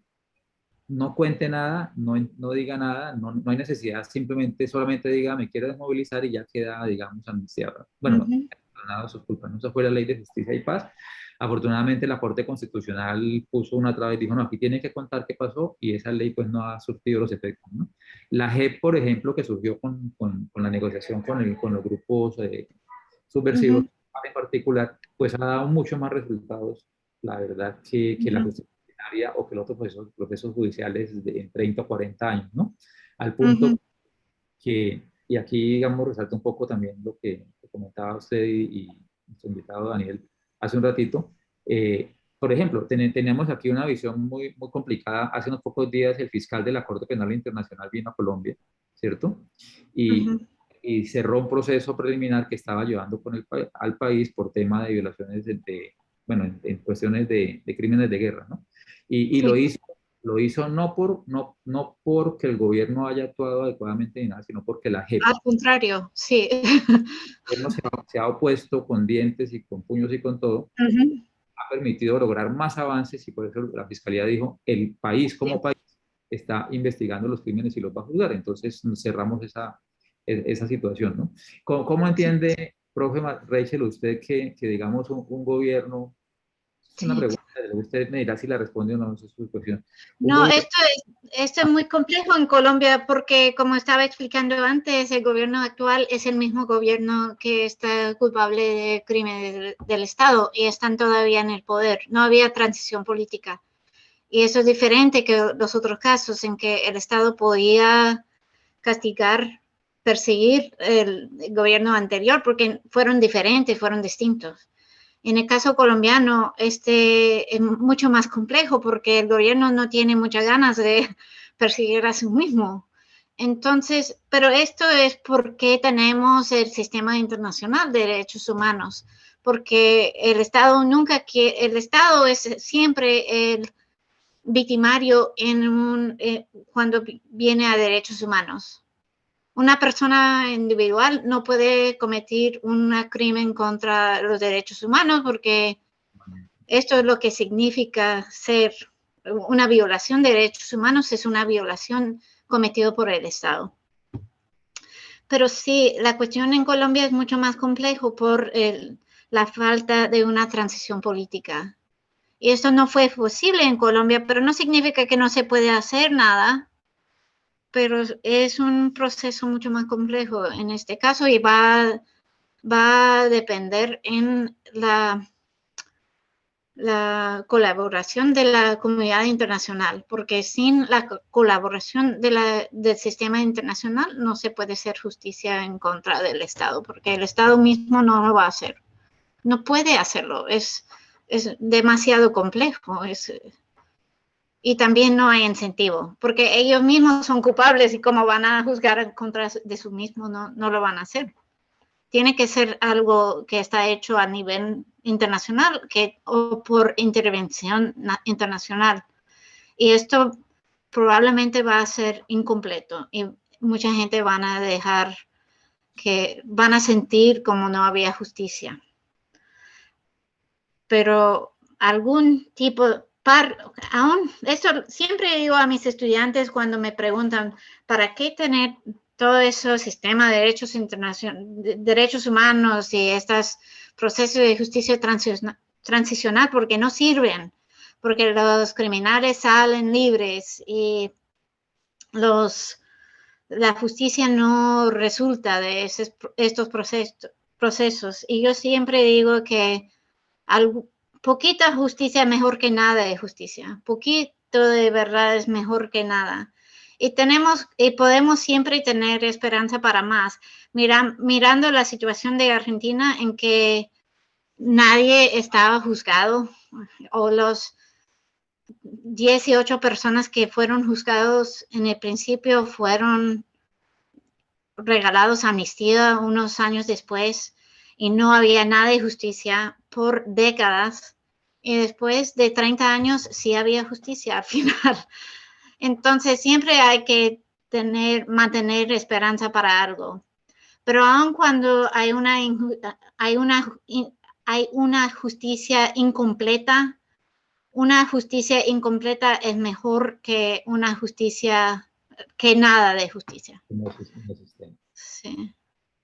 no cuente nada, no diga nada, no hay necesidad, simplemente solamente diga me quiero desmovilizar y ya queda, digamos, amnistiado. Bueno, Ujú. nada, sus culpas, no, esa fue la ley de justicia y paz. Afortunadamente la Corte Constitucional puso una traba y dijo, no, aquí tiene que contar qué pasó y esa ley pues no ha surtido los efectos, ¿no? La JEP, por ejemplo, que surgió con la negociación con los grupos subversivos Ujú. en particular, pues ha dado mucho más resultados, la verdad, que la Ujú. justicia ordinaria o que los otros procesos judiciales de 30 o 40 años, ¿no? Al punto Ujú. que, y aquí, digamos, resalta un poco también lo que comentaba usted y nuestro invitado Daniel hace un ratito. Por ejemplo, tenemos aquí una visión muy, muy complicada. Hace unos pocos días el fiscal de la Corte Penal Internacional vino a Colombia, ¿cierto? Y, Ujú. y cerró un proceso preliminar que estaba llevando al país por tema de violaciones bueno, en cuestiones de crímenes de guerra, ¿no? Y Sí, lo hizo no porque el gobierno haya actuado adecuadamente ni nada, sino porque la JEP, al contrario, sí. el gobierno se ha opuesto con dientes y con puños y con todo, Ujú. ha permitido lograr más avances y por eso la Fiscalía dijo, el país como Sí. país está investigando los crímenes y los va a juzgar. Entonces cerramos esa situación, ¿no? ¿Cómo Sí. entiende, profe Rachel, usted que digamos, un gobierno, es una Sí. pregunta, usted me dirá si la responde o no, esa es su cuestión. Un No, gobierno, esto es muy complejo en Colombia porque, como estaba explicando antes, el gobierno actual es el mismo gobierno que está culpable de crímenes del Estado y están todavía en el poder. No había transición política. Y eso es diferente que los otros casos en que el Estado podía castigar, perseguir el gobierno anterior porque fueron diferentes, fueron distintos. En el caso colombiano, este es mucho más complejo porque el gobierno no tiene muchas ganas de perseguir a sí mismo. Entonces, pero esto es porque tenemos el sistema internacional de derechos humanos, porque el Estado el Estado es siempre el victimario cuando viene a derechos humanos. Una persona individual no puede cometer un crimen contra los derechos humanos porque esto es lo que significa ser una violación de derechos humanos, es una violación cometida por el Estado. Pero sí, la cuestión en Colombia es mucho más complejo por la falta de una transición política. Y esto no fue posible en Colombia, pero no significa que no se puede hacer nada, pero es un proceso mucho más complejo en este caso y va a depender en la colaboración de la comunidad internacional, porque sin la colaboración del sistema internacional no se puede hacer justicia en contra del Estado, porque el Estado mismo no lo va a hacer. No puede hacerlo, es demasiado complejo. Y también no hay incentivo, porque ellos mismos son culpables y cómo van a juzgar en contra de su mismo, no lo van a hacer. Tiene que ser algo que está hecho a nivel internacional o por intervención internacional. Y esto probablemente va a ser incompleto y mucha gente van a sentir como no había justicia. Pero algún tipo, esto siempre digo a mis estudiantes cuando me preguntan, ¿para qué tener todo ese sistema de derechos humanos y estos procesos de justicia transicional? Porque no sirven, porque los criminales salen libres y la justicia no resulta de estos procesos. Y yo siempre digo que poquita justicia es mejor que nada de justicia. Poquito de verdad es mejor que nada. Y podemos siempre tener esperanza para más. Mirando la situación de Argentina en que nadie estaba juzgado, o los 18 personas que fueron juzgados en el principio fueron regalados amnistía unos años después y no había nada de justicia por décadas. Y después de 30 años sí había justicia al final. Entonces siempre hay que mantener esperanza para algo. Pero aun cuando hay una justicia incompleta es mejor que que nada de justicia. Sí.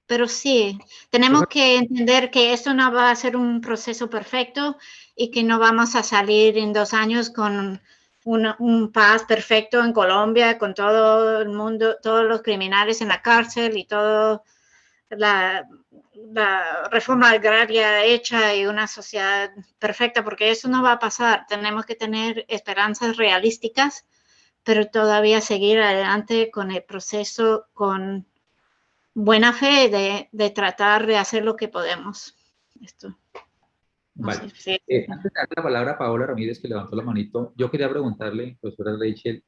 Pero sí, tenemos que entender que esto no va a ser un proceso perfecto y que no vamos a salir en 2 años con un paz perfecto en Colombia, con todo el mundo, todos los criminales en la cárcel y toda la reforma agraria hecha y una sociedad perfecta, porque eso no va a pasar. Tenemos que tener esperanzas realísticas, pero todavía seguir adelante con el proceso con buena fe de tratar de hacer lo que podemos. Esto. Vale. Sí. Antes de dar la palabra a Paola Ramírez, que levantó la manito, yo quería preguntarle, profesora Rachel,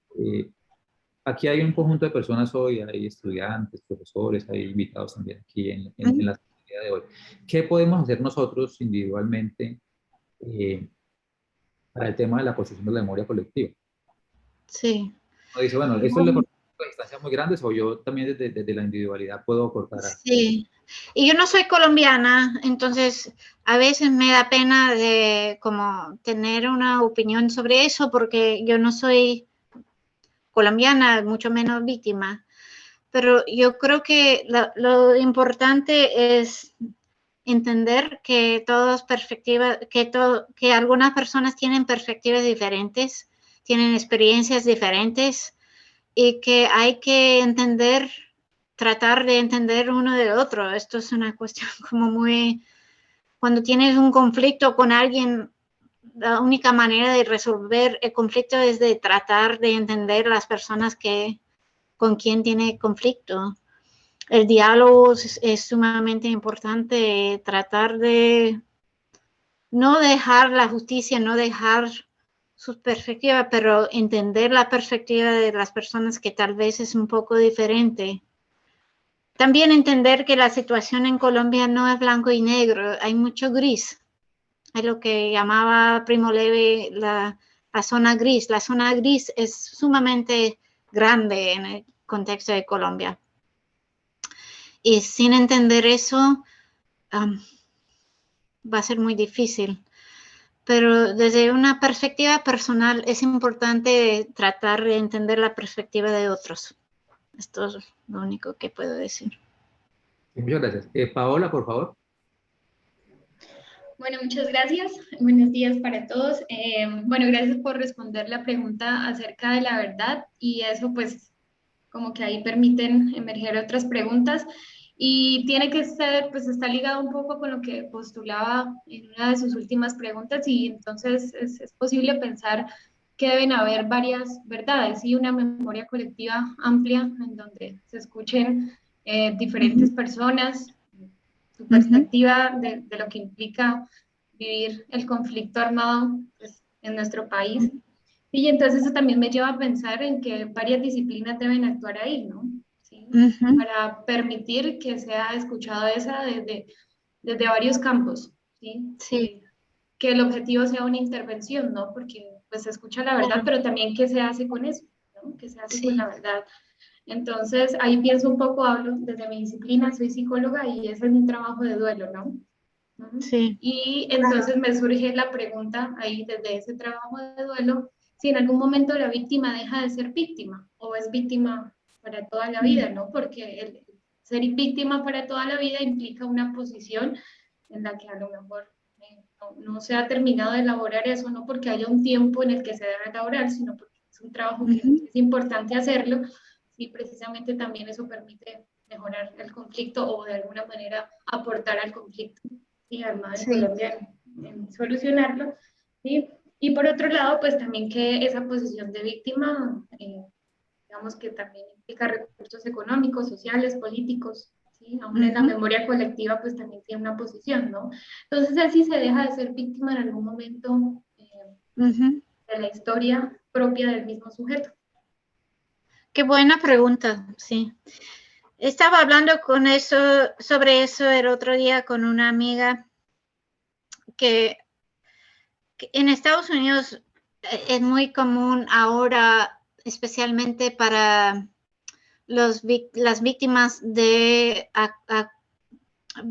aquí hay un conjunto de personas hoy, hay estudiantes, profesores, hay invitados también aquí en la actividad de hoy. ¿Qué podemos hacer nosotros individualmente para el tema de la construcción de la memoria colectiva? Sí. Uno dice, bueno, esto le corta a distancias muy grandes o yo también desde la individualidad puedo aportar algo. Sí. Y yo no soy colombiana, entonces a veces me da pena de como tener una opinión sobre eso porque yo no soy colombiana, mucho menos víctima. Pero yo creo que lo importante es entender que que algunas personas tienen perspectivas diferentes, tienen experiencias diferentes y que hay que tratar de entender uno del otro. Esto es una cuestión como cuando tienes un conflicto con alguien, la única manera de resolver el conflicto es de tratar de entender a las personas con quien tiene conflicto. El diálogo es sumamente importante, tratar de no dejar la justicia, no dejar su perspectiva, pero entender la perspectiva de las personas que tal vez es un poco diferente. También entender que la situación en Colombia no es blanco y negro, hay mucho gris. Hay lo que llamaba Primo Levi la zona gris. La zona gris es sumamente grande en el contexto de Colombia. Y sin entender eso, va a ser muy difícil. Pero desde una perspectiva personal es importante tratar de entender la perspectiva de otros. Esto es lo único que puedo decir. Muchas gracias. Paola, por favor. Bueno, muchas gracias. Buenos días para todos. Bueno, gracias por responder la pregunta acerca de la verdad y eso pues como que ahí permiten emerger otras preguntas y tiene que ser, pues está ligado un poco con lo que postulaba en una de sus últimas preguntas y entonces es posible pensar que deben haber varias verdades y una memoria colectiva amplia en donde se escuchen diferentes personas, su perspectiva de lo que implica vivir el conflicto armado pues, en nuestro país. Y entonces eso también me lleva a pensar en que varias disciplinas deben actuar ahí, ¿no? ¿Sí? Para permitir que sea escuchado esa desde varios campos, ¿sí? Sí. Que el objetivo sea una intervención, ¿no? Porque pues se escucha la verdad, pero también qué se hace con eso, ¿no? ¿Qué se hace con la verdad? Entonces, ahí pienso un poco, hablo desde mi disciplina, soy psicóloga y ese es mi trabajo de duelo, ¿no? Sí. Y entonces me surge la pregunta ahí desde ese trabajo de duelo, si en algún momento la víctima deja de ser víctima o es víctima para toda la vida, ¿no? Porque el ser víctima para toda la vida implica una posición en la que a lo mejor no se ha terminado de elaborar eso, no porque haya un tiempo en el que se debe elaborar, sino porque es un trabajo que es importante hacerlo y precisamente también eso permite mejorar el conflicto o de alguna manera aportar al conflicto y armado en Colombia en solucionarlo. ¿Sí? Y por otro lado, pues también que esa posición de víctima, digamos que también implica recursos económicos, sociales, políticos, ¿sí? Aún en la memoria colectiva, pues también tiene una posición, ¿no? Entonces, así se deja de ser víctima en algún momento de la historia propia del mismo sujeto. Qué buena pregunta, sí. Estaba hablando sobre eso el otro día con una amiga que en Estados Unidos es muy común ahora, especialmente para las víctimas de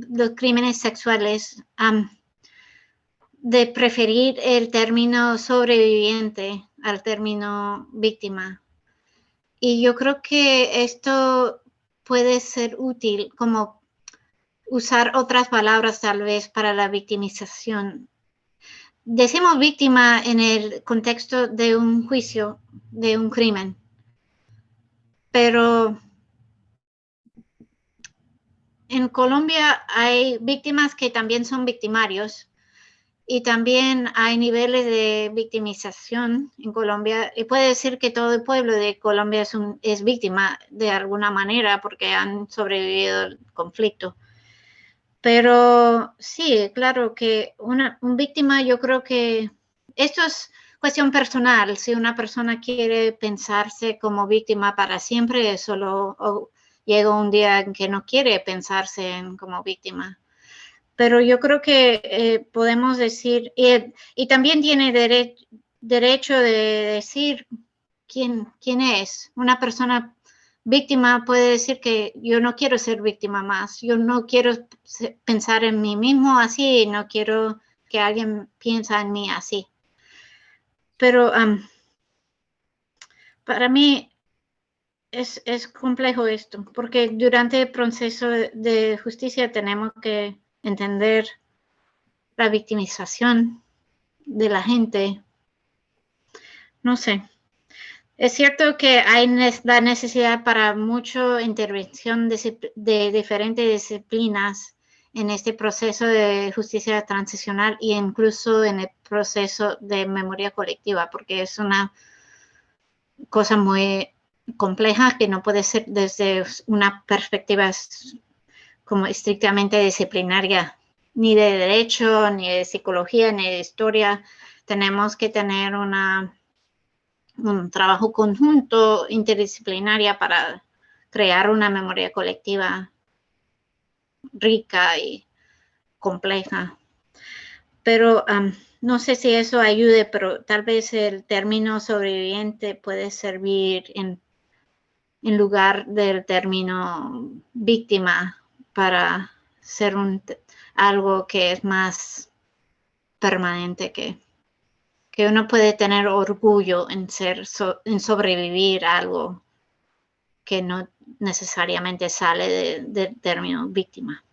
los crímenes sexuales, de preferir el término sobreviviente al término víctima. Y yo creo que esto puede ser útil, como usar otras palabras tal vez para la victimización. Decimos víctima en el contexto de un juicio, de un crimen, pero en Colombia hay víctimas que también son victimarios y también hay niveles de victimización en Colombia. Y puede decir que todo el pueblo de Colombia es víctima de alguna manera porque han sobrevivido al conflicto. Pero sí, claro que un víctima, yo creo que esto es cuestión personal. Si una persona quiere pensarse como víctima para siempre, solo llega un día en que no quiere pensarse como víctima. Pero yo creo que podemos decir, y también tiene derecho de decir quién es. Una persona víctima puede decir que yo no quiero ser víctima más, yo no quiero pensar en mí mismo así, no quiero que alguien piense en mí así. Pero para mí es complejo esto, porque durante el proceso de justicia tenemos que entender la victimización de la gente. No sé. Es cierto que hay la necesidad para mucha intervención de diferentes disciplinas en este proceso de justicia transicional e incluso en el proceso de memoria colectiva, porque es una cosa muy compleja que no puede ser desde una perspectiva como estrictamente disciplinaria, ni de derecho, ni de psicología, ni de historia. Tenemos que tener un trabajo conjunto interdisciplinaria para crear una memoria colectiva rica y compleja. Pero no sé si eso ayude, pero tal vez el término sobreviviente puede servir en lugar del término víctima para ser algo que es más permanente, que uno puede tener orgullo en sobrevivir a algo que no necesariamente sale del término víctima.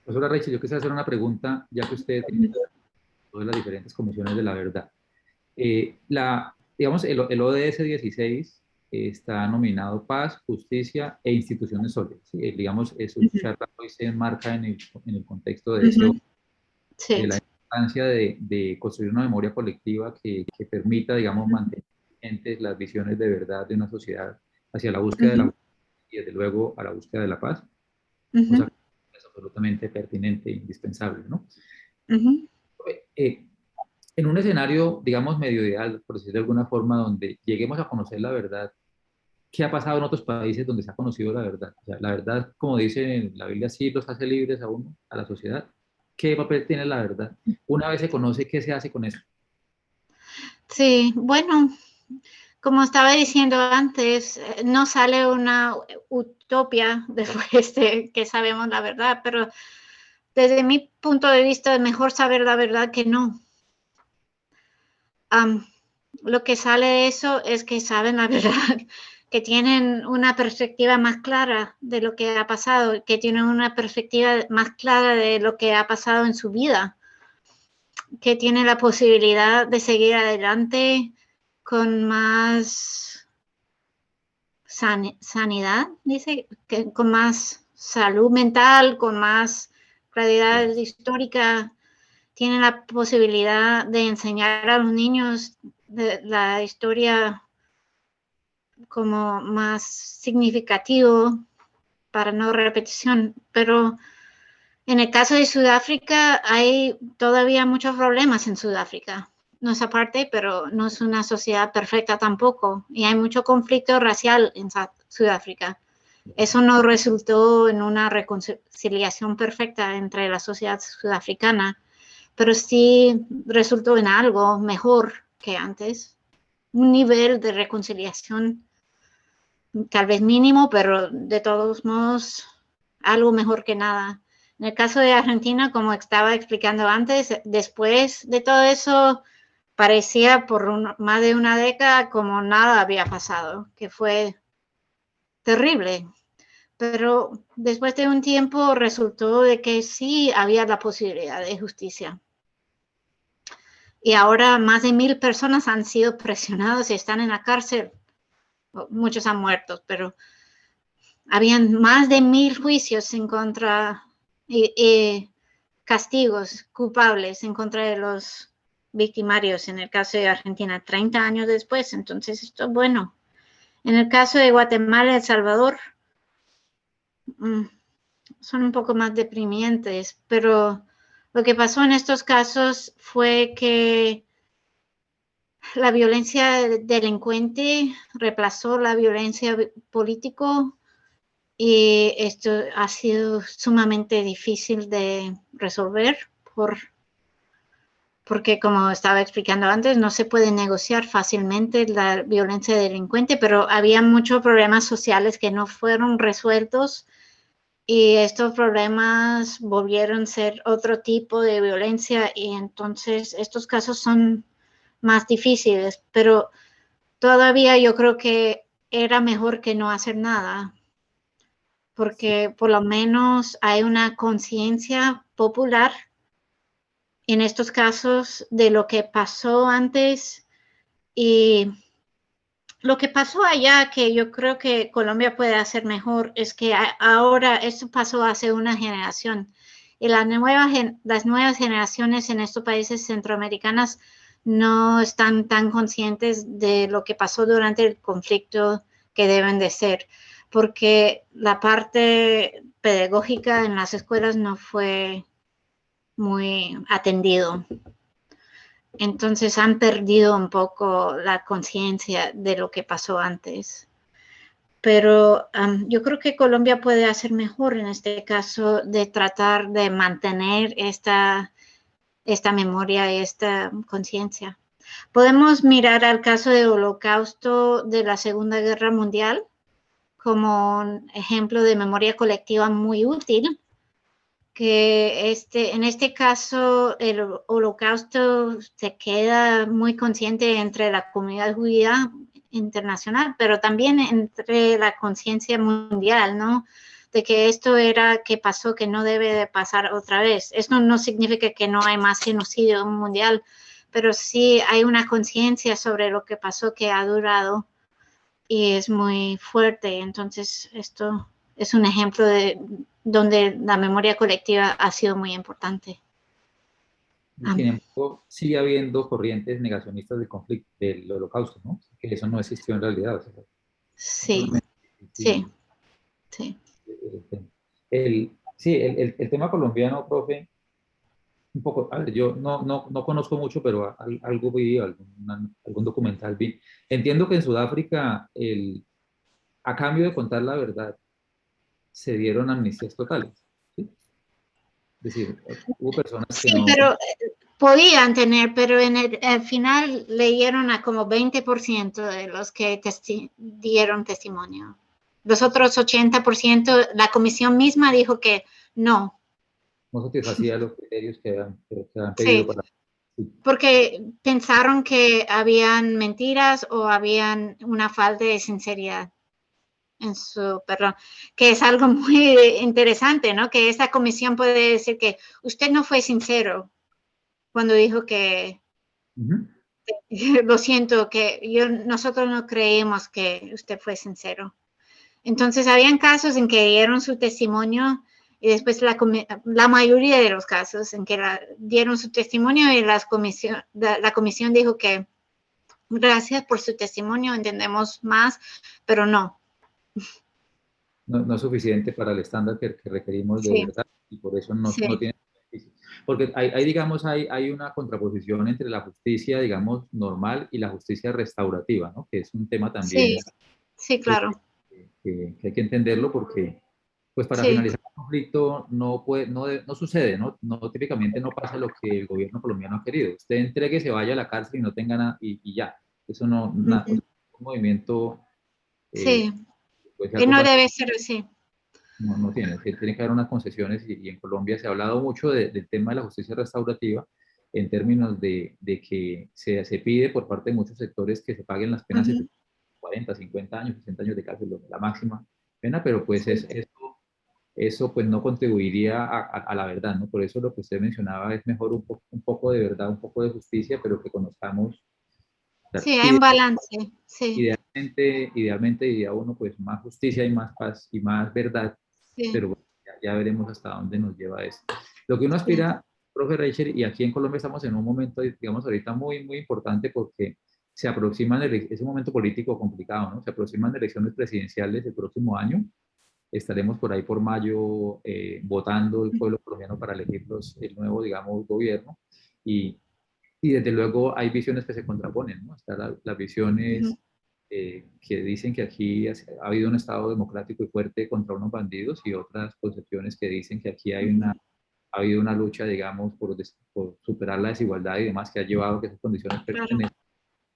Profesora Rachel, yo quisiera hacer una pregunta, ya que usted tiene todas las diferentes comisiones de la verdad. Digamos, el ODS 16 está nominado Paz, Justicia e Instituciones Sólidas. ¿Sí? Digamos, su charla hoy se enmarca en el contexto de ese, Sí. de la importancia de construir una memoria colectiva que permita, digamos, mantener vigentes las visiones de verdad de una sociedad hacia la búsqueda de la justicia y, desde luego, a la búsqueda de la paz. Cosa que es absolutamente pertinente e indispensable, ¿no? En un escenario, digamos, medio ideal, por decirlo de alguna forma, donde lleguemos a conocer la verdad, ¿qué ha pasado en otros países donde se ha conocido la verdad? O sea, la verdad, como dice la Biblia, sí los hace libres a uno, a la sociedad. ¿Qué papel tiene la verdad? Una vez se conoce, ¿qué se hace con eso? Sí, bueno, como estaba diciendo antes, no sale una utopía después de que sabemos la verdad, pero desde mi punto de vista es mejor saber la verdad que no. Lo que sale de eso es que saben la verdad, que tienen una perspectiva más clara de lo que ha pasado, que tienen una perspectiva más clara de lo que ha pasado en su vida, que tienen la posibilidad de seguir adelante con más sanidad, dice, que con más salud mental, con más claridad histórica, tienen la posibilidad de enseñar a los niños de la historia como más significativo para no repetición, pero en el caso de Sudáfrica hay todavía muchos problemas en Sudáfrica. No es aparte, pero no es una sociedad perfecta tampoco. Y hay mucho conflicto racial en Sudáfrica. Eso no resultó en una reconciliación perfecta entre la sociedad sudafricana, pero sí resultó en algo mejor que antes. Un nivel de reconciliación tal vez mínimo, pero de todos modos algo mejor que nada. En el caso de Argentina, como estaba explicando antes, después de todo eso, parecía por más de una década como nada había pasado, que fue terrible. Pero después de un tiempo resultó de que sí había la posibilidad de justicia. Y ahora más de 1,000 personas han sido presionadas y están en la cárcel. Muchos han muerto, pero habían más de 1,000 juicios en contra y castigos culpables en contra de los victimarios en el caso de Argentina 30 años después. Entonces esto es bueno. En el caso de Guatemala y El Salvador son un poco más deprimente, pero lo que pasó en estos casos fue que la violencia delincuente reemplazó la violencia político. Y esto ha sido sumamente difícil de resolver porque, como estaba explicando antes, no se puede negociar fácilmente la violencia delincuente, pero había muchos problemas sociales que no fueron resueltos y estos problemas volvieron a ser otro tipo de violencia y entonces estos casos son más difíciles, pero todavía yo creo que era mejor que no hacer nada, porque por lo menos hay una conciencia popular en estos casos de lo que pasó antes y lo que pasó allá, que yo creo que Colombia puede hacer mejor, es que ahora esto pasó hace una generación y las nuevas generaciones en estos países centroamericanos no están tan conscientes de lo que pasó durante el conflicto que deben de ser, porque la parte pedagógica en las escuelas no fue muy atendido. Entonces han perdido un poco la conciencia de lo que pasó antes. Pero yo creo que Colombia puede hacer mejor en este caso de tratar de mantener esta memoria y esta conciencia. Podemos mirar al caso del Holocausto de la Segunda Guerra Mundial como un ejemplo de memoria colectiva muy útil, que en este caso el Holocausto se queda muy consciente entre la comunidad judía internacional, pero también entre la conciencia mundial, ¿no? de que esto era que pasó, que no debe de pasar otra vez. Esto no significa que no hay más genocidio mundial, pero sí hay una conciencia sobre lo que pasó que ha durado y es muy fuerte. Entonces, esto es un ejemplo de donde la memoria colectiva ha sido muy importante. Sin embargo, sigue habiendo corrientes negacionistas del conflicto, del holocausto, ¿no? Que eso no existió en realidad. O sea, Sí, sí, sí. El tema colombiano, profe, un poco, a ver, yo no conozco mucho, pero algo vi, algún documental vi. Entiendo que en Sudáfrica, a cambio de contar la verdad, se dieron amnistías totales, ¿sí? Es decir, hubo personas que Sí, no... pero podían tener, pero en el final leyeron a como 20% de los que dieron testimonio. Los otros 80%, la comisión misma dijo que no. No satisfacía los criterios que habían pedido Sí, para... Sí. porque pensaron que habían mentiras o habían una falta de sinceridad en su perdón, que es algo muy interesante, ¿no? Que esta comisión puede decir que usted no fue sincero cuando dijo que lo siento, que nosotros no creemos que usted fue sincero. Entonces, habían casos en que dieron su testimonio y después la mayoría de los casos en que dieron su testimonio y la comisión dijo que gracias por su testimonio, entendemos más, pero no. No es suficiente para el estándar que requerimos de Sí, verdad y por eso no sí, tiene beneficio. Porque digamos, hay una contraposición entre la justicia, digamos, normal y la justicia restaurativa, ¿no? Que es un tema también sí, sí, pues, claro. que hay que entenderlo porque, pues para Sí, finalizar el conflicto no sucede, ¿no? Típicamente no pasa lo que el gobierno colombiano ha querido. Usted entregue, se vaya a la cárcel y no tenga nada y ya. Eso o sea, un movimiento sí, pues y algo no más debe ser así. no tiene, tiene que haber unas concesiones y en Colombia se ha hablado mucho del tema de la justicia restaurativa en términos de que se pide por parte de muchos sectores que se paguen las penas de 40, 50 años, 60 años de cárcel, la máxima pena, pero pues eso pues no contribuiría a la verdad, ¿no? Por eso lo que usted mencionaba es mejor un poco de verdad, un poco de justicia, pero que conozcamos. Sí, hay un balance, sí, Idealmente diría uno, pues más justicia y más paz y más verdad, sí, pero bueno, ya veremos hasta dónde nos lleva esto. Lo que uno sí, aspira, profe Reicher, y aquí en Colombia estamos en un momento, digamos, ahorita muy, muy importante porque se aproximan, es un momento político complicado, ¿no? Se aproximan elecciones presidenciales el próximo año. Estaremos por ahí por mayo votando el pueblo colombiano para elegir el nuevo, digamos, gobierno. Y desde luego hay visiones que se contraponen, ¿no? Están las visiones que dicen que aquí ha habido un Estado democrático y fuerte contra unos bandidos y otras concepciones que dicen que aquí ha habido una lucha, digamos, por superar la desigualdad y demás que ha llevado a que esas condiciones claro. permanezcan.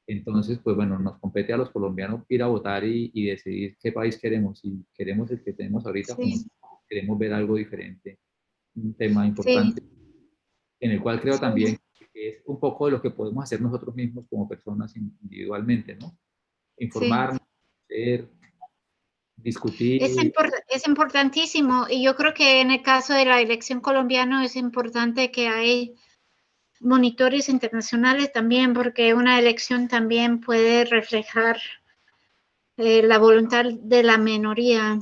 Entonces, pues bueno, nos compete a los colombianos ir a votar y decidir qué país queremos. Si queremos el que tenemos ahorita, como Sí, queremos ver algo diferente, un tema sí, importante en el cual creo sí. también que es un poco de lo que podemos hacer nosotros mismos como personas individualmente, ¿no? Sí. Informarnos, leer, Es, discutir. es importantísimo y yo creo que en el caso de la elección colombiana es importante que hay monitores internacionales también porque una elección también puede reflejar la voluntad de la minoría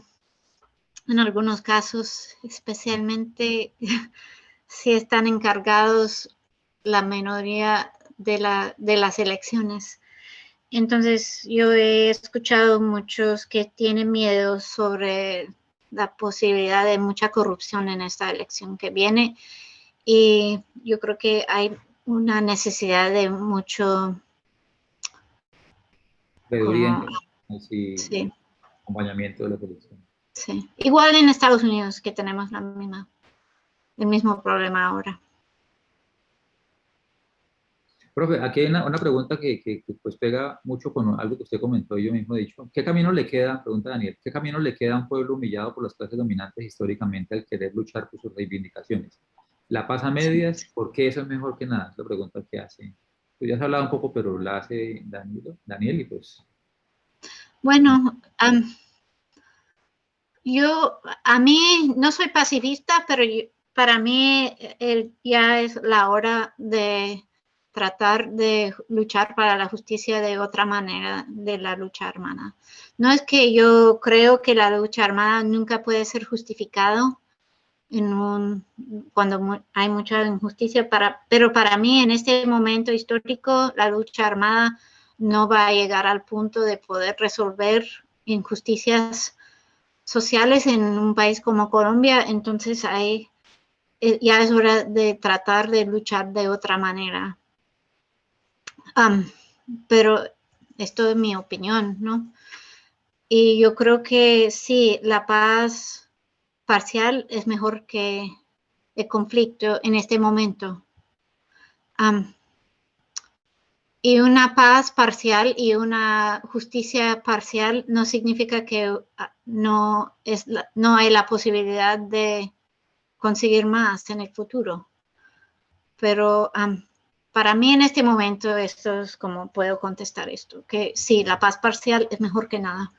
en algunos casos, especialmente si están encargados la minoría de las elecciones. Entonces, yo he escuchado muchos que tienen miedo sobre la posibilidad de mucha corrupción en esta elección que viene y yo creo que hay una necesidad de mucho Reducir como, y sí, acompañamiento de la elecciones. sí. Igual en Estados Unidos que tenemos el mismo problema ahora. Profe, aquí hay una pregunta que pues pega mucho con algo que usted comentó y yo mismo he dicho. ¿Qué camino le queda, pregunta Daniel, qué camino le queda a un pueblo humillado por las clases dominantes históricamente al querer luchar por sus reivindicaciones? ¿La paz a medias? ¿Por qué eso es mejor que nada? Es la pregunta que hace. Pues ya has hablado un poco, pero la hace Daniel y pues... Bueno, A mí, no soy pacifista, pero para mí ya es la hora de tratar de luchar para la justicia de otra manera de la lucha armada. No es que yo creo que la lucha armada nunca puede ser justificado cuando hay mucha injusticia, pero para mí en este momento histórico la lucha armada no va a llegar al punto de poder resolver injusticias sociales en un país como Colombia. Entonces ya es hora de tratar de luchar de otra manera. Pero esto es mi opinión, ¿no? Y yo creo que sí, la paz parcial es mejor que el conflicto en este momento. Y una paz parcial y una justicia parcial no significa que no hay la posibilidad de conseguir más en el futuro. Pero para mí en este momento esto es como puedo contestar esto, que sí, la paz parcial es mejor que nada.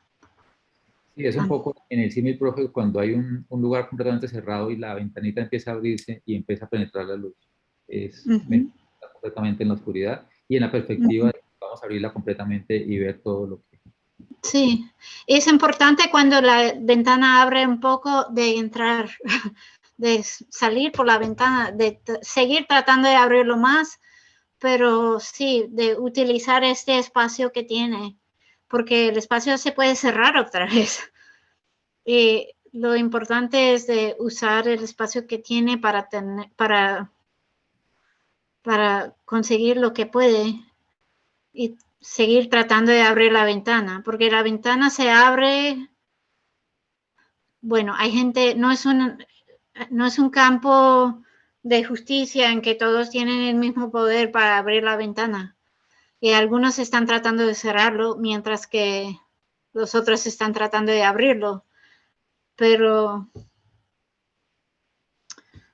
Sí, es un poco en el símil, profe, cuando hay un lugar completamente cerrado y la ventanita empieza a abrirse y empieza a penetrar la luz. Está completamente en la oscuridad y en la perspectiva de que vamos a abrirla completamente y ver todo lo que... Sí, es importante cuando la ventana abre un poco de entrar, de salir por la ventana, de seguir tratando de abrirlo más, pero sí, de utilizar este espacio que tiene, porque el espacio se puede cerrar otra vez. Y lo importante es de usar el espacio que tiene para conseguir lo que puede y seguir tratando de abrir la ventana, porque la ventana se abre, bueno, hay gente, no es un campo de justicia en que todos tienen el mismo poder para abrir la ventana. Y algunos están tratando de cerrarlo, mientras que los otros están tratando de abrirlo. Pero...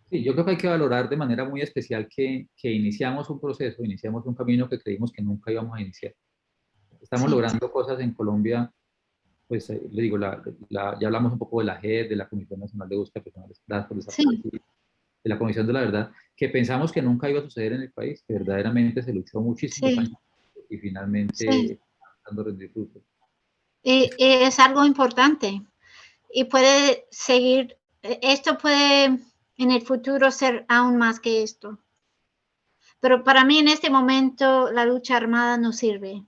Sí, yo creo que hay que valorar de manera muy especial que iniciamos un proceso, iniciamos un camino que creímos que nunca íbamos a iniciar. Estamos logrando cosas en Colombia, pues le digo, ya hablamos un poco de la JED, de la Comisión Nacional de Búsqueda de Personas por Desaparecidos, de la Comisión de la Verdad, que pensamos que nunca iba a suceder en el país, que verdaderamente se luchó muchísimos años y finalmente está dando rendir frutos. Es algo importante y puede seguir, esto puede en el futuro ser aún más que esto. Pero para mí en este momento la lucha armada no sirve.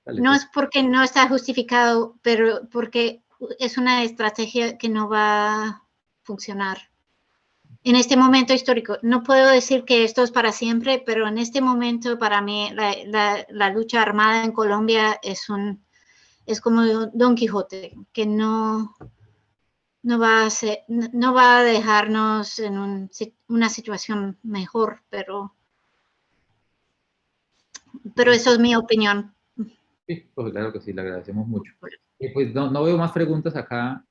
No es porque no está justificado, pero porque es una estrategia que no va a funcionar. En este momento histórico, no puedo decir que esto es para siempre, pero en este momento para mí la lucha armada en Colombia es como Don Quijote, que no va a dejarnos en una situación mejor, pero eso es mi opinión. Sí, pues claro que sí, le agradecemos mucho. Pues no veo más preguntas acá,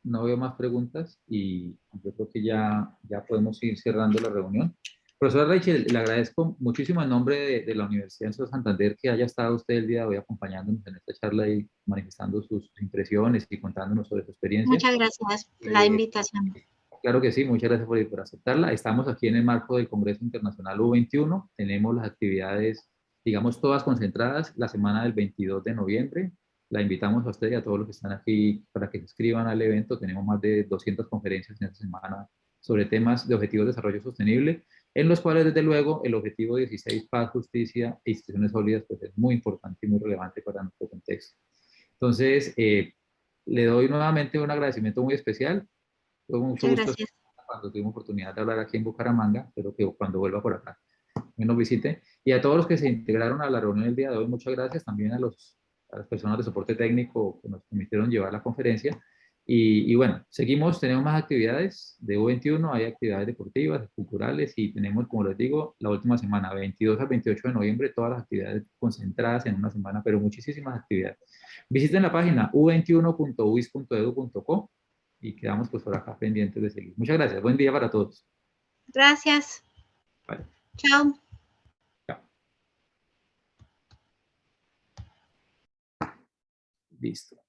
no veo más preguntas y yo creo que ya podemos ir cerrando la reunión. Profesora Rachel, le agradezco muchísimo en nombre de la Universidad de Santander que haya estado usted el día de hoy acompañándonos en esta charla y manifestando sus impresiones y contándonos sobre su experiencia. Muchas gracias por la invitación. Claro que sí, muchas gracias por aceptarla. Estamos aquí en el marco del Congreso Internacional U21. Tenemos las actividades, digamos, todas concentradas la semana del 22 de noviembre. La invitamos a usted y a todos los que están aquí para que se inscriban al evento. Tenemos más de 200 conferencias en esta semana sobre temas de objetivos de desarrollo sostenible, en los cuales, desde luego, el objetivo 16, paz, justicia e instituciones sólidas, pues es muy importante y muy relevante para nuestro contexto. Entonces, le doy nuevamente un agradecimiento muy especial. Fue mucho gusto cuando tuvimos oportunidad de hablar aquí en Bucaramanga, pero que cuando vuelva por acá nos visite. Y a todos los que se integraron a la reunión el día de hoy, muchas gracias. También a las personas de soporte técnico que nos permitieron llevar la conferencia. Y bueno, seguimos, tenemos más actividades de U21, hay actividades deportivas, culturales y tenemos, como les digo, la última semana, 22 al 28 de noviembre, todas las actividades concentradas en una semana, pero muchísimas actividades. Visiten la página u21.uis.edu.co y quedamos pues por acá pendientes de seguir. Muchas gracias. Buen día para todos. Gracias. Vale. Chao. Chao. Listo.